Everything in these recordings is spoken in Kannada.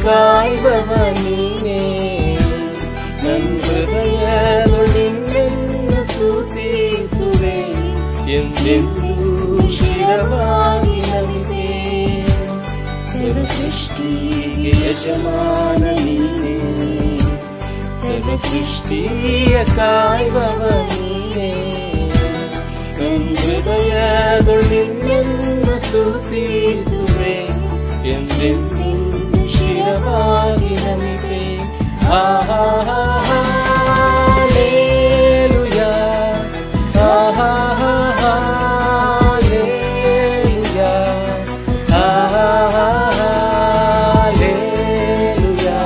ಕಾಯುವ ನೀನೇ ನನ್ನ ಹೃದಯದೊಳಿನ್ನೆನ್ನು ಸ್ತುತಿಸುವೆ ಎಂದೆಂದೂ ಶಿರವಾಗಿ ನಮಿತೆ ಸರ್ವ ಸೃಷ್ಟಿಗೆ ಯಜಮಾನ ನೀನೇ ಸರ್ವ ಸೃಷ್ಟಿಯ ಕಾಯುವವ ನೀನೇ ನನ್ನ ಹೃದಯದೊಳಿನ್ನೆನ್ನು ಸ್ತುತಿಸುವೆ ಎಂದೆಂದೂ ಶಿರವಾಗಿ ನಮಿತೆ ಹಾಲೆಲೂಯಾ ಹಾಲೆಲೂಯಾ ಹಾಲೆಲೂಯಾ ಹಾಲೆಲೂಯಾ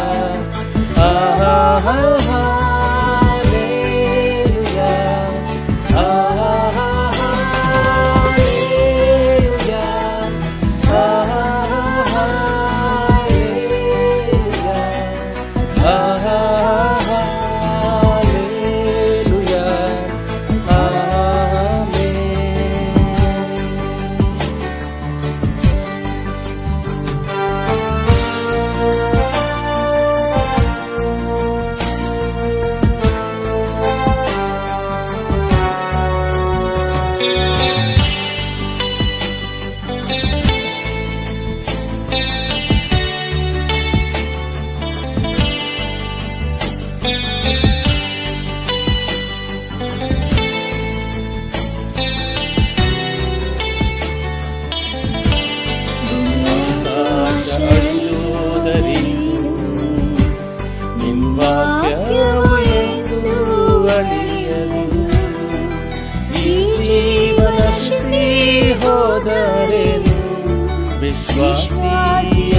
ವಾಕ್ಯವು ಎಂದು ಅಳಿಯದು ಈ ಜೀವನ ನಶಿಸಿ ಹೋದರೇನು ವಿಶ್ವಾಸಿ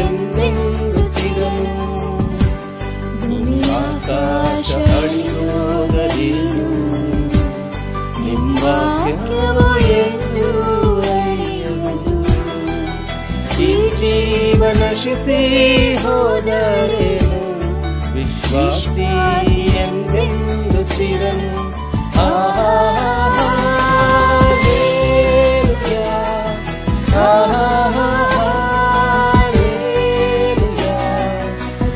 ಎಂದೆಂದು ಸಿಗನು ಆಕಾಶ ಅಳಿಯೋದರೇನು ನಿಮ್ಮ ವಾಕ್ಯವು ಎಂದು ಅಳಿಯದು ಈ ಜೀವನ ನಶಿಸಿ ಹೋದರೇನು ವಿಶ್ವಾಸಿ ಎಂದೆಂದು ಸ್ಥಿರನು ಹಾಲೆಲೂಯಾ ಹಾಲೆಲೂಯಾ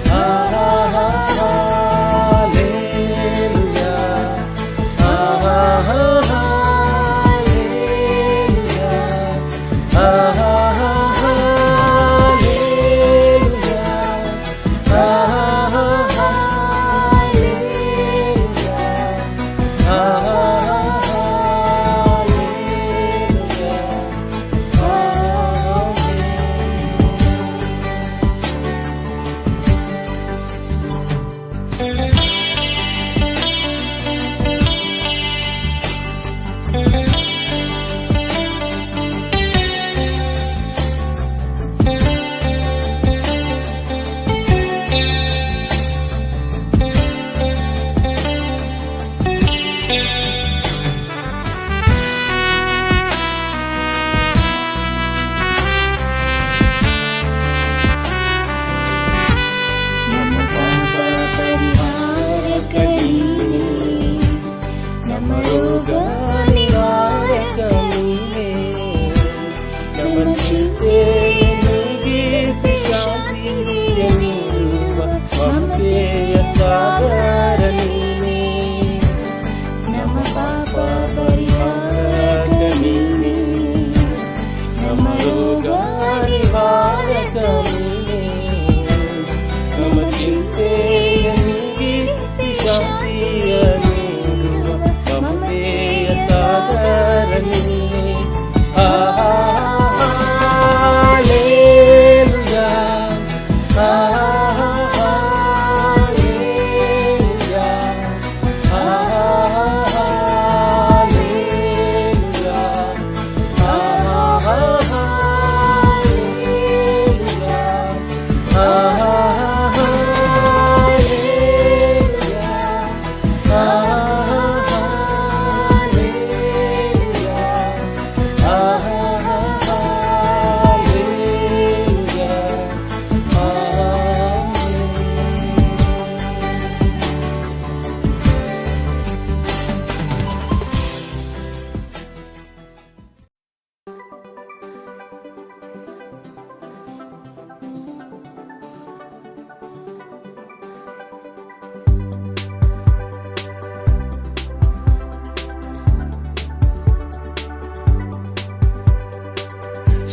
ಹಾಲೆಲೂಯಾ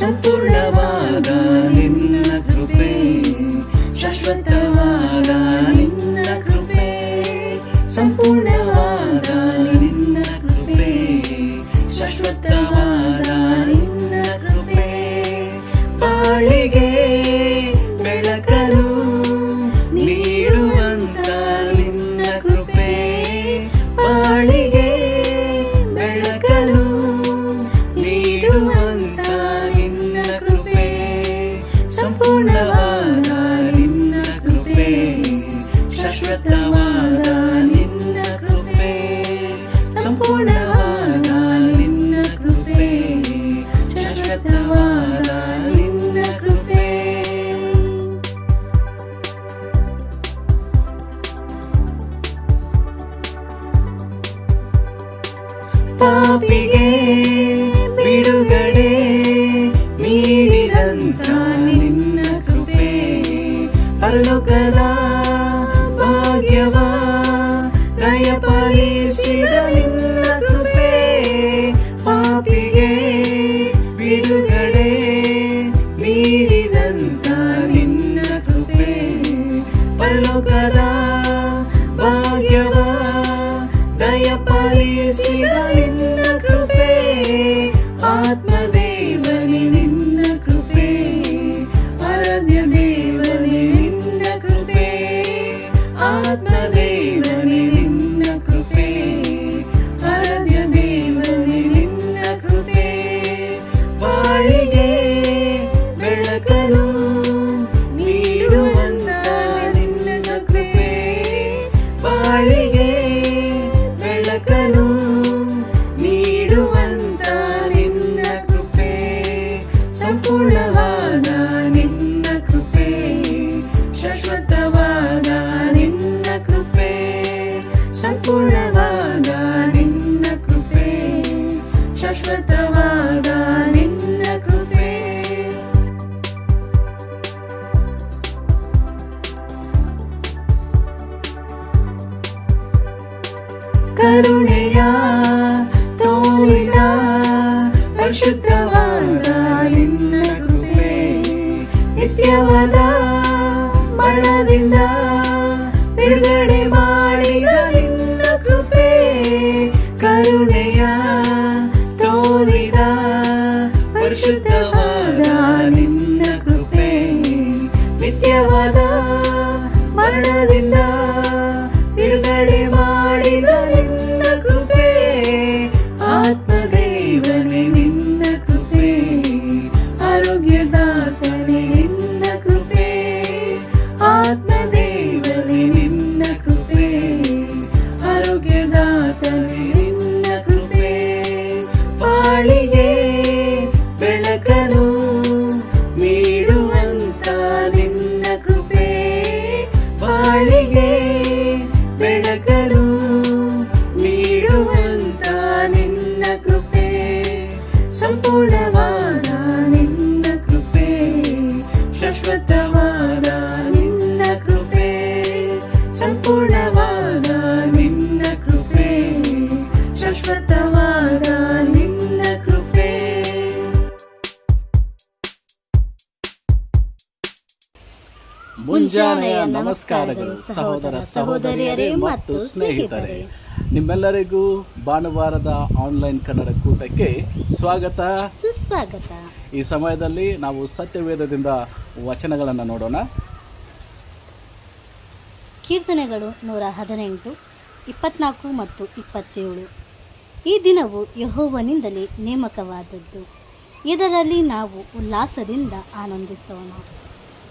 ಸಂಪೂರ್ಣವಾದ ನಿನ್ನ ಕೃಪೆ, ಶಾಶ್ವತವಾದ ನಿನ್ನ ಕೃಪೆ, ಸಂಪೂರ್ಣವಾದ ನಿನ್ನ ಕೃಪೆ, ಶಾಶ್ವತವಾದ ನಿನ್ನ ಕೃಪೆ, ಬಾಳಿಗೆ ಬೆಳಕನ್ನು ನೀಡುವಂತ ನಿನ್ನ ಕೃಪೆ, ಬಾಳಿಗೆ ಬೆಳಕನ್ನು ನೀಡುವಂತ ನಿನ್ನ ಕೃಪೆ, ಸಂಪೂರ್ಣವಾದ ನಿನ್ನ ಕೃಪೆ, ಶಾಶ್ವತವಾದ ನಿನ್ನ ಕೃಪೆ, ಸಂಪೂರ್ಣವಾದ ನಿನ್ನ ಕೃಪೆ, ಶಾಶ್ವತವಾದ ನಿನ್ನ ಕೃಪೆ. ಪಾಪಿಗೆ ಬಿಡುಗಡೆ ನೀಡಿದಂತ ನಿನ್ನ ಕೃಪೆ, ಪರಲೋಕದ ಭಾಗ್ಯವ ದಯಪಾಲಿಸಿದ ನಿನ್ನ ಕೃಪೆ, ಪಾಪಿಗೆ ಬಿಡುಗಡೆ ನೀಡಿದಂತ ನಿನ್ನ ಕೃಪೆ, ಪರಲೋಕದ ಭಾಗ್ಯವ ದಯಪಾಲಿಸಿದ ನಿನ್ನ ಕೃಪೆ, ಆತ್ಮದೇವನೇ ನಿನ್ನ ಕೃಪೆ, ಆರಾಧ್ಯ ದೇವನೇ ನಿನ್ನ ಕೃಪೆ, ಆತ್ಮದೇವನೇ ನಿನ್ನ ಕೃಪೆ, ಆರಾಧ್ಯ ದೇವನೇ ನಿನ್ನ ಕೃಪೆ, ಬಾಳಿಗೆ ಬೆಳಕನ್ನು ನೀಡುವಂತ ನಿನ್ನ ಕೃಪೆ, ಬಾಳಿಗೆ ಬೆಳಕನ್ನು ನೀಡುವಂತ ನಿನ್ನ ಕೃಪೆ, ಸಂಪೂರ್ಣವಾದ ನಿನ್ನ ಕೃಪೆ, ಶಾಶ್ವತವಾದ ನಿನ್ನ ಕೃಪೆ, ಸಂಪೂರ್ಣವಾದ ನಿನ್ನ ಕೃಪೆ, ಶಾಶ್ವತವಾದ ನಿನ್ನ ಕೃಪೆ. ಕರುಣೆಯ ತೋರಿದ ಪರಿಶುದ್ಧವಾದ ನಿನ್ನ ಕೃಪೆ, ನಿತ್ಯವಾದ ಮರಣದಿಂದ ಬಿಡುಗಡೆ ಮಾಡಿದ ನಿನ್ನ ಕೃಪೆ, ಕರುಣೆಯ ತೋರಿದ ಪರಿಶುದ್ಧವಾದ ನಿನ್ನ ಕೃಪೆ, ನಿತ್ಯವಾದ ಮರಣದಿಂದ ಬಿಡುಗಡೆ ಮಾಡಿದ ನಿನ್ನ ಕೃಪೆ, ಆತ್ಮದೇವನೇ ನಿನ್ನ ಕೃಪೆ, ಆರೋಗ್ಯದಾತನೇ ನಿನ್ನ ಕೃಪೆ, ಆತ್ಮದೇವನೇ ನಿನ್ನ ಕೃಪೆ, ಆರೋಗ್ಯದಾತನೇ ನಿನ್ನ ಕೃಪೆ, ಬಾಳಿಗೆ ಬೆಳಕನ್ನು ನೀಡುವಂತ ನಿನ್ನ ಕೃಪೆ, ಬಾಳಿಗೆ ಬೆಳಕನ್ನು ನೀಡುವಂತ ನಿನ್ನ ಕೃಪೆ, ಸಂಪೂರ್ಣವಾದ ನಿನ್ನ ಕೃಪೆ, ಶಾಶ್ವತವಾದ ನಿನ್ನ ಕೃಪೆ, ಸಂಪೂರ್ಣವಾದ ನಿನ್ನ ಕೃಪೆ, ಶಾಶ್ವತವಾದ ನಿನ್ನ ಕೃಪೆ. ಮುಂಜಾನೆಯ ನಮಸ್ಕಾರಗಳು ಸಹೋದರ ಸಹೋದರಿಯರೇ ಮತ್ತು ಸ್ನೇಹಿತರೆ, ನಿಮ್ಮೆಲ್ಲರಿಗೂ ಭಾನುವಾರದ ಆನ್ಲೈನ್ ಕನ್ನಡ ಕೂಟಕ್ಕೆ ಸ್ವಾಗತ ಸುಸ್ವಾಗತ. ಈ ಸಮಯದಲ್ಲಿ ನಾವು ಸತ್ಯವೇದದಿಂದ ವಚನಗಳನ್ನು ನೋಡೋಣ. ಕೀರ್ತನೆಗಳು 118, 24 ಮತ್ತು 27. ಈ ದಿನವು ಯೆಹೋವನಿಂದಲೇ ನೇಮಕವಾದದ್ದು, ಇದರಲ್ಲಿ ನಾವು ಉಲ್ಲಾಸದಿಂದ ಆನಂದಿಸೋಣ.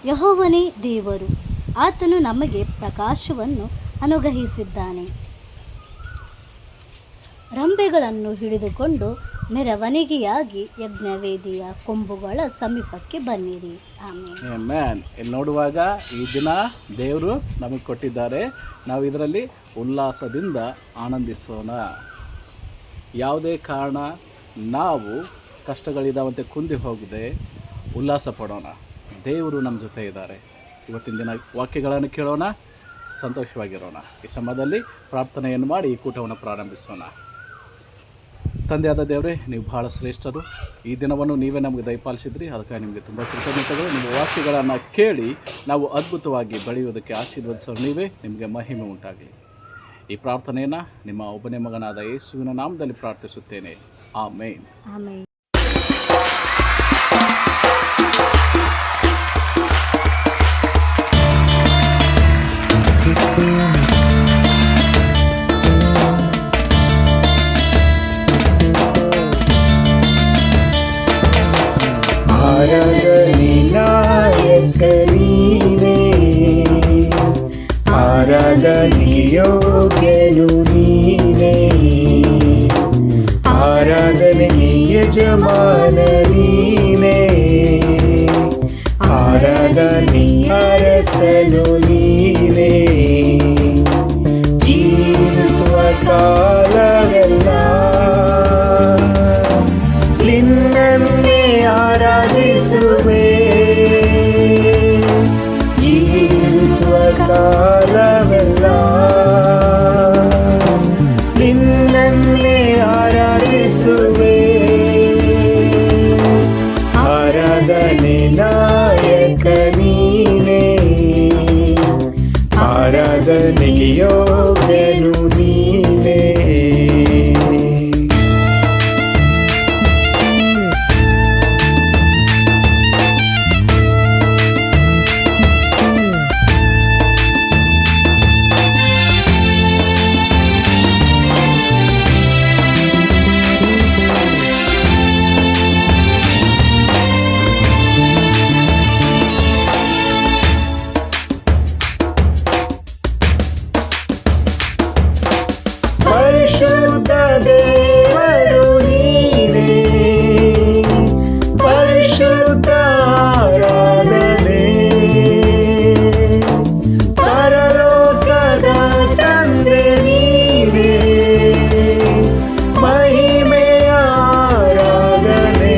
ಯೆಹೋವನೇ ದೇವರು, ಆತನು ನಮಗೆ ಪ್ರಕಾಶವನ್ನು ಅನುಗ್ರಹಿಸಿದ್ದಾನೆ. ರಂಬೆಗಳನ್ನು ಹಿಡಿದುಕೊಂಡು ಮೆರವಣಿಗೆಯಾಗಿ ಯಜ್ಞವೇದಿಯ ಕೊಂಬುಗಳ ಸಮೀಪಕ್ಕೆ ಬನ್ನಿರಿ. ಆಮೆನ್. ಇಲ್ಲಿ ನೋಡುವಾಗ ಈ ದಿನ ದೇವರು ನಮಗೆ ಕೊಟ್ಟಿದ್ದಾರೆ, ನಾವು ಇದರಲ್ಲಿ ಉಲ್ಲಾಸದಿಂದ ಆನಂದಿಸೋಣ. ಯಾವುದೇ ಕಾರಣ ನಾವು ಕಷ್ಟಗಳಿದ್ದಾವಂತೆ ಕುಂದಿ ಹೋಗದೆ ಉಲ್ಲಾಸ ಪಡೋಣ. ದೇವರು ನಮ್ಮ ಜೊತೆ ಇದ್ದಾರೆ. ಇವತ್ತಿನ ದಿನ ವಾಕ್ಯಗಳನ್ನು ಕೇಳೋಣ, ಸಂತೋಷವಾಗಿರೋಣ. ಈ ಸಮಯದಲ್ಲಿ ಪ್ರಾರ್ಥನೆಯನ್ನು ಮಾಡಿ ಈ ಕೂಟವನ್ನು ಪ್ರಾರಂಭಿಸೋಣ. ತಂದೆಯಾದ ದೇವರೇ, ನೀವು ಬಹಳ ಶ್ರೇಷ್ಠರು. ಈ ದಿನವನ್ನು ನೀವೇ ನಮಗೆ ದಯಪಾಲಿಸಿದ್ರಿ, ಅದಕ್ಕಾಗಿ ನಿಮಗೆ ತುಂಬ ಕೃತಜ್ಞತೆಗಳು. ನಿಮ್ಮ ವಾಕ್ಯಗಳನ್ನು ಕೇಳಿ ನಾವು ಅದ್ಭುತವಾಗಿ ಬೆಳೆಯುವುದಕ್ಕೆ ಆಶೀರ್ವದಿಸೋರು ನೀವೇ. ನಿಮಗೆ ಮಹಿಮೆ ಉಂಟಾಗಲಿ. ಈ ಪ್ರಾರ್ಥನೆಯನ್ನು ನಿಮ್ಮ ಒಬ್ಬನೇ ಮಗನಾದ ಯೇಸುವಿನ ನಾಮದಲ್ಲಿ ಪ್ರಾರ್ಥಿಸುತ್ತೇನೆ. ಆಮೇನ್. ಆಮೇಲೆ ಆರಾಧನೆ ನಾಯಕ ನೀನೇ, ಆರಾಧನೆಗೆ ಯೋಗ್ಯನು ನೀನೇ, ಆರಾಧನೆಗೆ ಯಜಮಾನ ನೀನೇ, ಆರಾಧನೆ ಅರಸನು ನೀನೇ. ಜೀವಿಸುವ ಕಾಲವೆಲ್ಲ ನಿನ್ನನ್ನೇ ಆರಾಧಿಸುವೆ, ಜೀವಿಸುವ ಕಾಲವೆಲ್ಲ ನಿನ್ನನ್ನೇ ಆರಾಧಿಸುವೆ. ಆರಾಧನೆ ನಾಯಕ ನೀನೇ, ಆರಾಧನೆಗೆ ಯೋಗ್ಯನು ನೀನೇ. ಪರಿಶುದ್ಧ ದೇವರು ನೀನೇ, ಪರಿಶುದ್ಧ ಆರಾಧನೆ, ಪರಲೋಕದ ತಂದೆ ನೀನೇ, ಮಹಿಮೆಯ ಆರಾಧನೆ.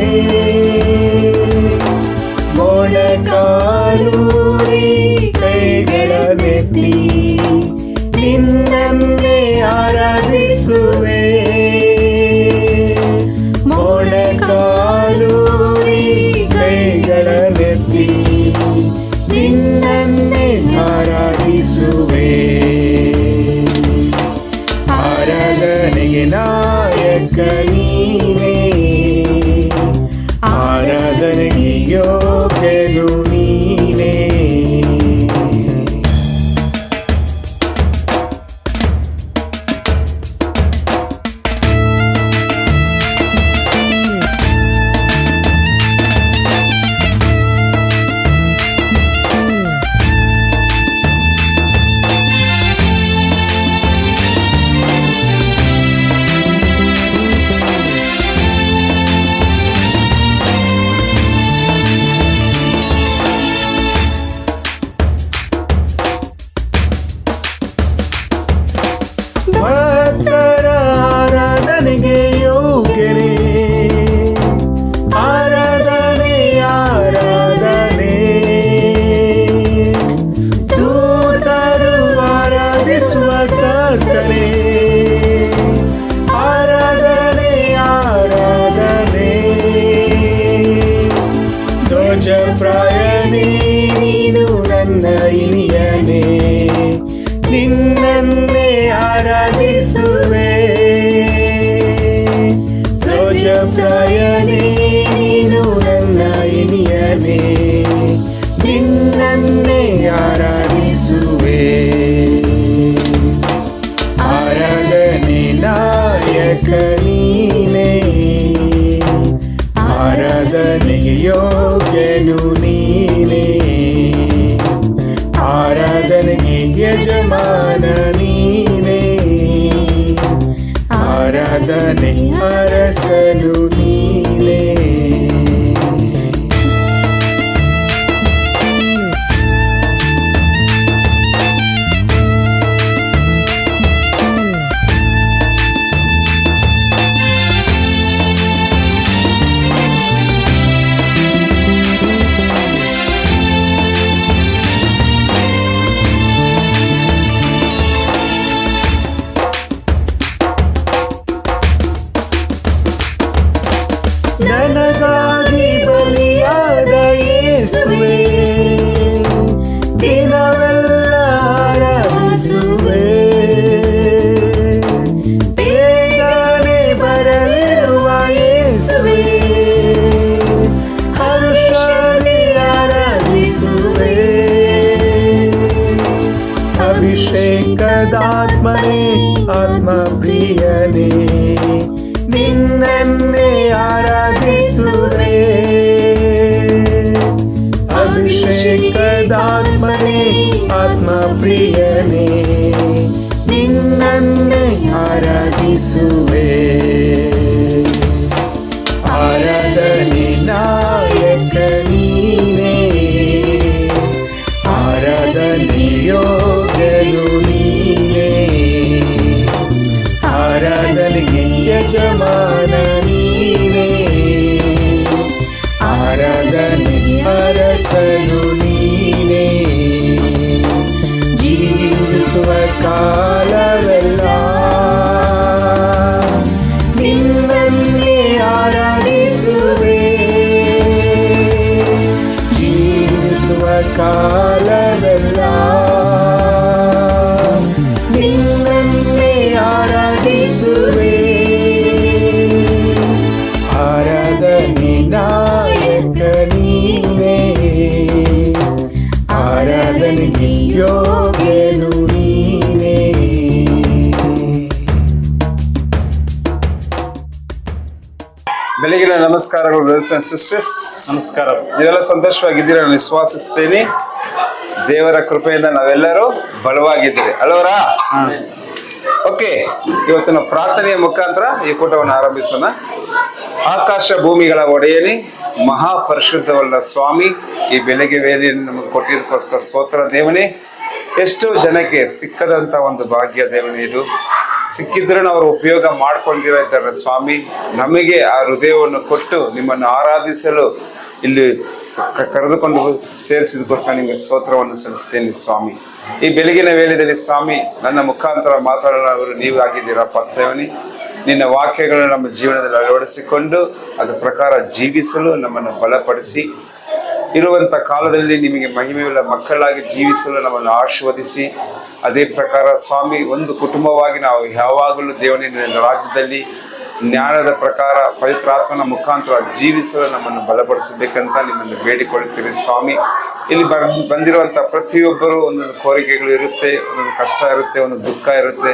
ಮೊಣಕಾಲೂರಿ ಕೈಗಳ ಮೆತ್ತಿ ನಿನ್ನನ್ನೇ ಆರಾಧಿಸುವೆ, ಮೊಣಕಾಲೂರಿ ಕೈಗಳ ಮೆತ್ತಿ ನಿನ್ನನ್ನೇ ಆರಾಧಿಸುವೆ. ಆರಾಧನೆಗೆ ನಾಯಕ ನೀನೇ, ಆರಾಧನೆಗೆ ಯೋಗ್ಯನು ನೀನೇ. ಭಕ್ತರ ಆರಾಧನೆಗೆ ಯೋಗ್ಯರೇ, ಆರಾಧನೆ ಆರಾಧನೆ, ದೂತರು ಆರಾಧಿಸುವ ಕರ್ತನೇ, ಆರಾಧನೆ ಆರಾಧನೆ. ಧ್ವಜಪ್ರಾಯನೇ ನೀನು ನನ್ನ ಇನಿಯನೇ, ನಿನ್ನನ್ನೇ ಆರಾಧಿಸುವೆ. ಧ್ವಜಪ್ರಾಯನೇ ನೀನು ನನ್ನ ಇನಿಯನೇ, ನಿನ್ನನ್ನೇ ಆರಾಧಿಸುವೆ. ಆರಾಧನೆ ನಾಯಕ ನೀನೇ, ಆರಾಧನೆಗೆ ಯೋಗ್ಯನು ನೀನೇ, ಆರಾಧನೆಗೆ ಯಜಮಾನ ನೀನೇ, ಆರಾಧನೆ ಅರಸನು ನೀನೇ. ನನಗಾಗಿ ಬಲಿಯಾದ ಯೇಸುವೆ, ದಿನವೆಲ್ಲ ಆರಾಧಿಸುವೆ. ಬೇಗನೆ ಬರಲಿರುವ ಯೇಸುವೆ, ಹರ್ಷದಿ ಆರಾಧಿಸುವೆ. ಅಭಿಷೇಕದಾತ್ಮನೇ ಆತ್ಮ ಪ್ರಿಯನೇ, ನಿನ್ನನ್ನೇ ಆರಾಧಿಸುವೆ. ಅಭಿಷೇಕದಾತ್ಮನೇ ಆತ್ಮ ಪ್ರಿಯನೇ, ನಿನ್ನನ್ನೇ ಆರಾಧಿಸುವೆ. ಆರಾಧನೆ ನಾಯಕ ನೀನೇ, ಆರಾಧನೆ ಯೋಗ್ಯನು ನೀನೇ, ಆರಾಧನೆಗೆ ಯಜಮಾನ ನೀನೇ, ಆರಾಧನೆ ಅರಸನು ನೀನೇ. ಜೀವಿಸುವ ಕಾಲವೆಲ್ಲ ನಿನ್ನನ್ನೇ ಆರಾಧಿಸುವೆ. ಜೀವಿಸುವ ಕಾಲವೆಲ್ಲ ನಿನ್ನನ್ನೇ ಆರಾಧಿಸುವೆ. ಆರಾಧನೆ ನಾಯಕ ನೀನೇ, ಆರಾಧನೆಗೆ ಯೋಗ್ಯನು ನೀನೇ. ಬೆಳಗಿನ ನಮಸ್ಕಾರಗಳು ಬ್ರದರ್ಸ್ ಅಂಡ್ ಸಿಸ್ಟರ್ಸ್. ನಮಸ್ಕಾರ. ನೀವೆಲ್ಲ ಸಂತೋಷವಾಗಿದ್ದೀರಾ ನಾನು ವಿಶ್ವಾಸಿಸ್ತೇನೆ. ದೇವರ ಕೃಪೆಯಿಂದ ನಾವೆಲ್ಲರೂ ಬಲವಾಗಿದ್ದೀರಿ ಅಲ್ವರಾ? ಓಕೆ, ಇವತ್ತಿನ ಪ್ರಾರ್ಥನೆಯ ಮುಖಾಂತರ ಈ ಕೂಟವನ್ನು ಆರಂಭಿಸೋಣ. ಆಕಾಶ ಭೂಮಿಗಳ ಒಡೆಯನೇ, ಮಹಾಪರಿಶುದ್ಧವಲ್ಲ ಸ್ವಾಮಿ, ಈ ಬೆಳಗ್ಗೆ ವೇಳೆಯನ್ನು ನಮಗೆ ಕೊಟ್ಟಿದ್ದಕ್ಕೋಸ್ಕರ ಸ್ತೋತ್ರ ದೇವನೇ. ಎಷ್ಟೋ ಜನಕ್ಕೆ ಸಿಕ್ಕದಂಥ ಒಂದು ಭಾಗ್ಯ ದೇವನೇ ಇದು. ಸಿಕ್ಕಿದ್ರೂ ಅವರು ಉಪಯೋಗ ಮಾಡ್ಕೊಂಡಿರೋ ಇದ್ದಾರೆ ಸ್ವಾಮಿ. ನಮಗೆ ಆ ಹೃದಯವನ್ನು ಕೊಟ್ಟು ನಿಮ್ಮನ್ನು ಆರಾಧಿಸಲು ಇಲ್ಲಿ ಕರೆದುಕೊಂಡು ಸೇರಿಸಿದಕ್ಕೋಸ್ಕರ ನಿಮಗೆ ಸ್ತೋತ್ರವನ್ನು ಸಲ್ಲಿಸ್ತೇನೆ ಸ್ವಾಮಿ. ಈ ಬೆಳಗಿನ ವೇಳೆಯಲ್ಲಿ ಸ್ವಾಮಿ ನನ್ನ ಮುಖಾಂತರ ಮಾತಾಡೋರು ನೀವು ಆಗಿದ್ದೀರಪ್ಪ ದೇವನೇ. ನಿನ್ನ ವಾಕ್ಯಗಳನ್ನು ನಮ್ಮ ಜೀವನದಲ್ಲಿ ಅಳವಡಿಸಿಕೊಂಡು ಅದರ ಪ್ರಕಾರ ಜೀವಿಸಲು ನಮ್ಮನ್ನು ಬಲಪಡಿಸಿ, ಇರುವಂಥ ಕಾಲದಲ್ಲಿ ನಿಮಗೆ ಮಹಿಮೆಯುಳ್ಳ ಮಕ್ಕಳಾಗಿ ಜೀವಿಸಲು ನಮ್ಮನ್ನು ಆಶೀರ್ವದಿಸಿ, ಅದೇ ಪ್ರಕಾರ ಸ್ವಾಮಿ ಒಂದು ಕುಟುಂಬವಾಗಿ ನಾವು ಯಾವಾಗಲೂ ದೇವನೇ ನಿನ್ನ ರಾಜ್ಯದಲ್ಲಿ ಜ್ಞಾನದ ಪ್ರಕಾರ ಪವಿತ್ರಾತ್ಮನ ಮುಖಾಂತರ ಜೀವಿಸಲು ನಮ್ಮನ್ನು ಬಲಪಡಿಸಬೇಕಂತ ನಿಮ್ಮನ್ನು ಬೇಡಿಕೊಳ್ಳುತ್ತೀರಿ ಸ್ವಾಮಿ. ಇಲ್ಲಿ ಬಂದಿರುವಂಥ ಪ್ರತಿಯೊಬ್ಬರು ಒಂದೊಂದು ಕೋರಿಕೆಗಳು ಇರುತ್ತೆ, ಒಂದೊಂದು ಕಷ್ಟ ಇರುತ್ತೆ, ಒಂದು ದುಃಖ ಇರುತ್ತೆ,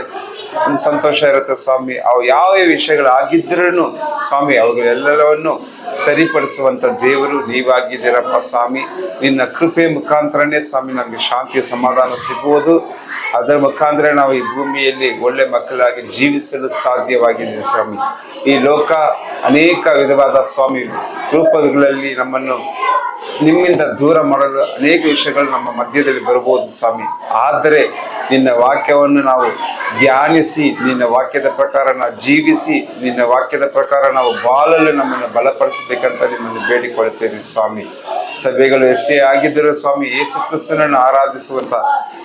ಒಂದು ಸಂತೋಷ ಇರುತ್ತೆ ಸ್ವಾಮಿ. ಅವು ಯಾವ ವಿಷಯಗಳಾಗಿದ್ರೂ ಸ್ವಾಮಿ ಅವುಗಳೆಲ್ಲವನ್ನು ಸರಿಪಡಿಸುವಂಥ ದೇವರು ನೀವಾಗಿದ್ದೀರಪ್ಪ ಸ್ವಾಮಿ. ನಿನ್ನ ಕೃಪೆ ಮುಖಾಂತರನೇ ಸ್ವಾಮಿ ನಮಗೆ ಶಾಂತಿ ಸಮಾಧಾನ ಸಿಗುವುದು. ಅದರ ಮುಖಾಂತರ ನಾವು ಈ ಭೂಮಿಯಲ್ಲಿ ಒಳ್ಳೆ ಮಕ್ಕಳಾಗಿ ಜೀವಿಸಲು ಸಾಧ್ಯವಾಗಿದೆ ಸ್ವಾಮಿ. ಈ ಲೋಕ ಅನೇಕ ವಿಧವಾದ ಸ್ವಾಮಿ ರೂಪಗಳಲ್ಲಿ ನಮ್ಮನ್ನು ನಿಮ್ಮಿಂದ ದೂರ ಮಾಡಲು ಅನೇಕ ವಿಷಯಗಳು ನಮ್ಮ ಮಧ್ಯದಲ್ಲಿ ಬರಬಹುದು ಸ್ವಾಮಿ. ಆದರೆ ನಿನ್ನ ವಾಕ್ಯವನ್ನು ನಾವು ಧ್ಯಾನಿಸಿ, ನಿನ್ನ ವಾಕ್ಯದ ಪ್ರಕಾರ ನಾವು ಜೀವಿಸಿ, ನಿನ್ನ ವಾಕ್ಯದ ಪ್ರಕಾರ ನಾವು ಬಾಳಲು ನಮ್ಮನ್ನು ಬಲಪಡಿಸಬೇಕಂತ ನಿಮ್ಮನ್ನು ಬೇಡಿಕೊಳ್ಳುತ್ತೇವೆ ಸ್ವಾಮಿ. ಸಭೆಗಳು ಎಷ್ಟೇ ಆಗಿದ್ದರೂ ಸ್ವಾಮಿ ಯೇಸು ಕ್ರಿಸ್ತನನ್ನು ಆರಾಧಿಸುವಂಥ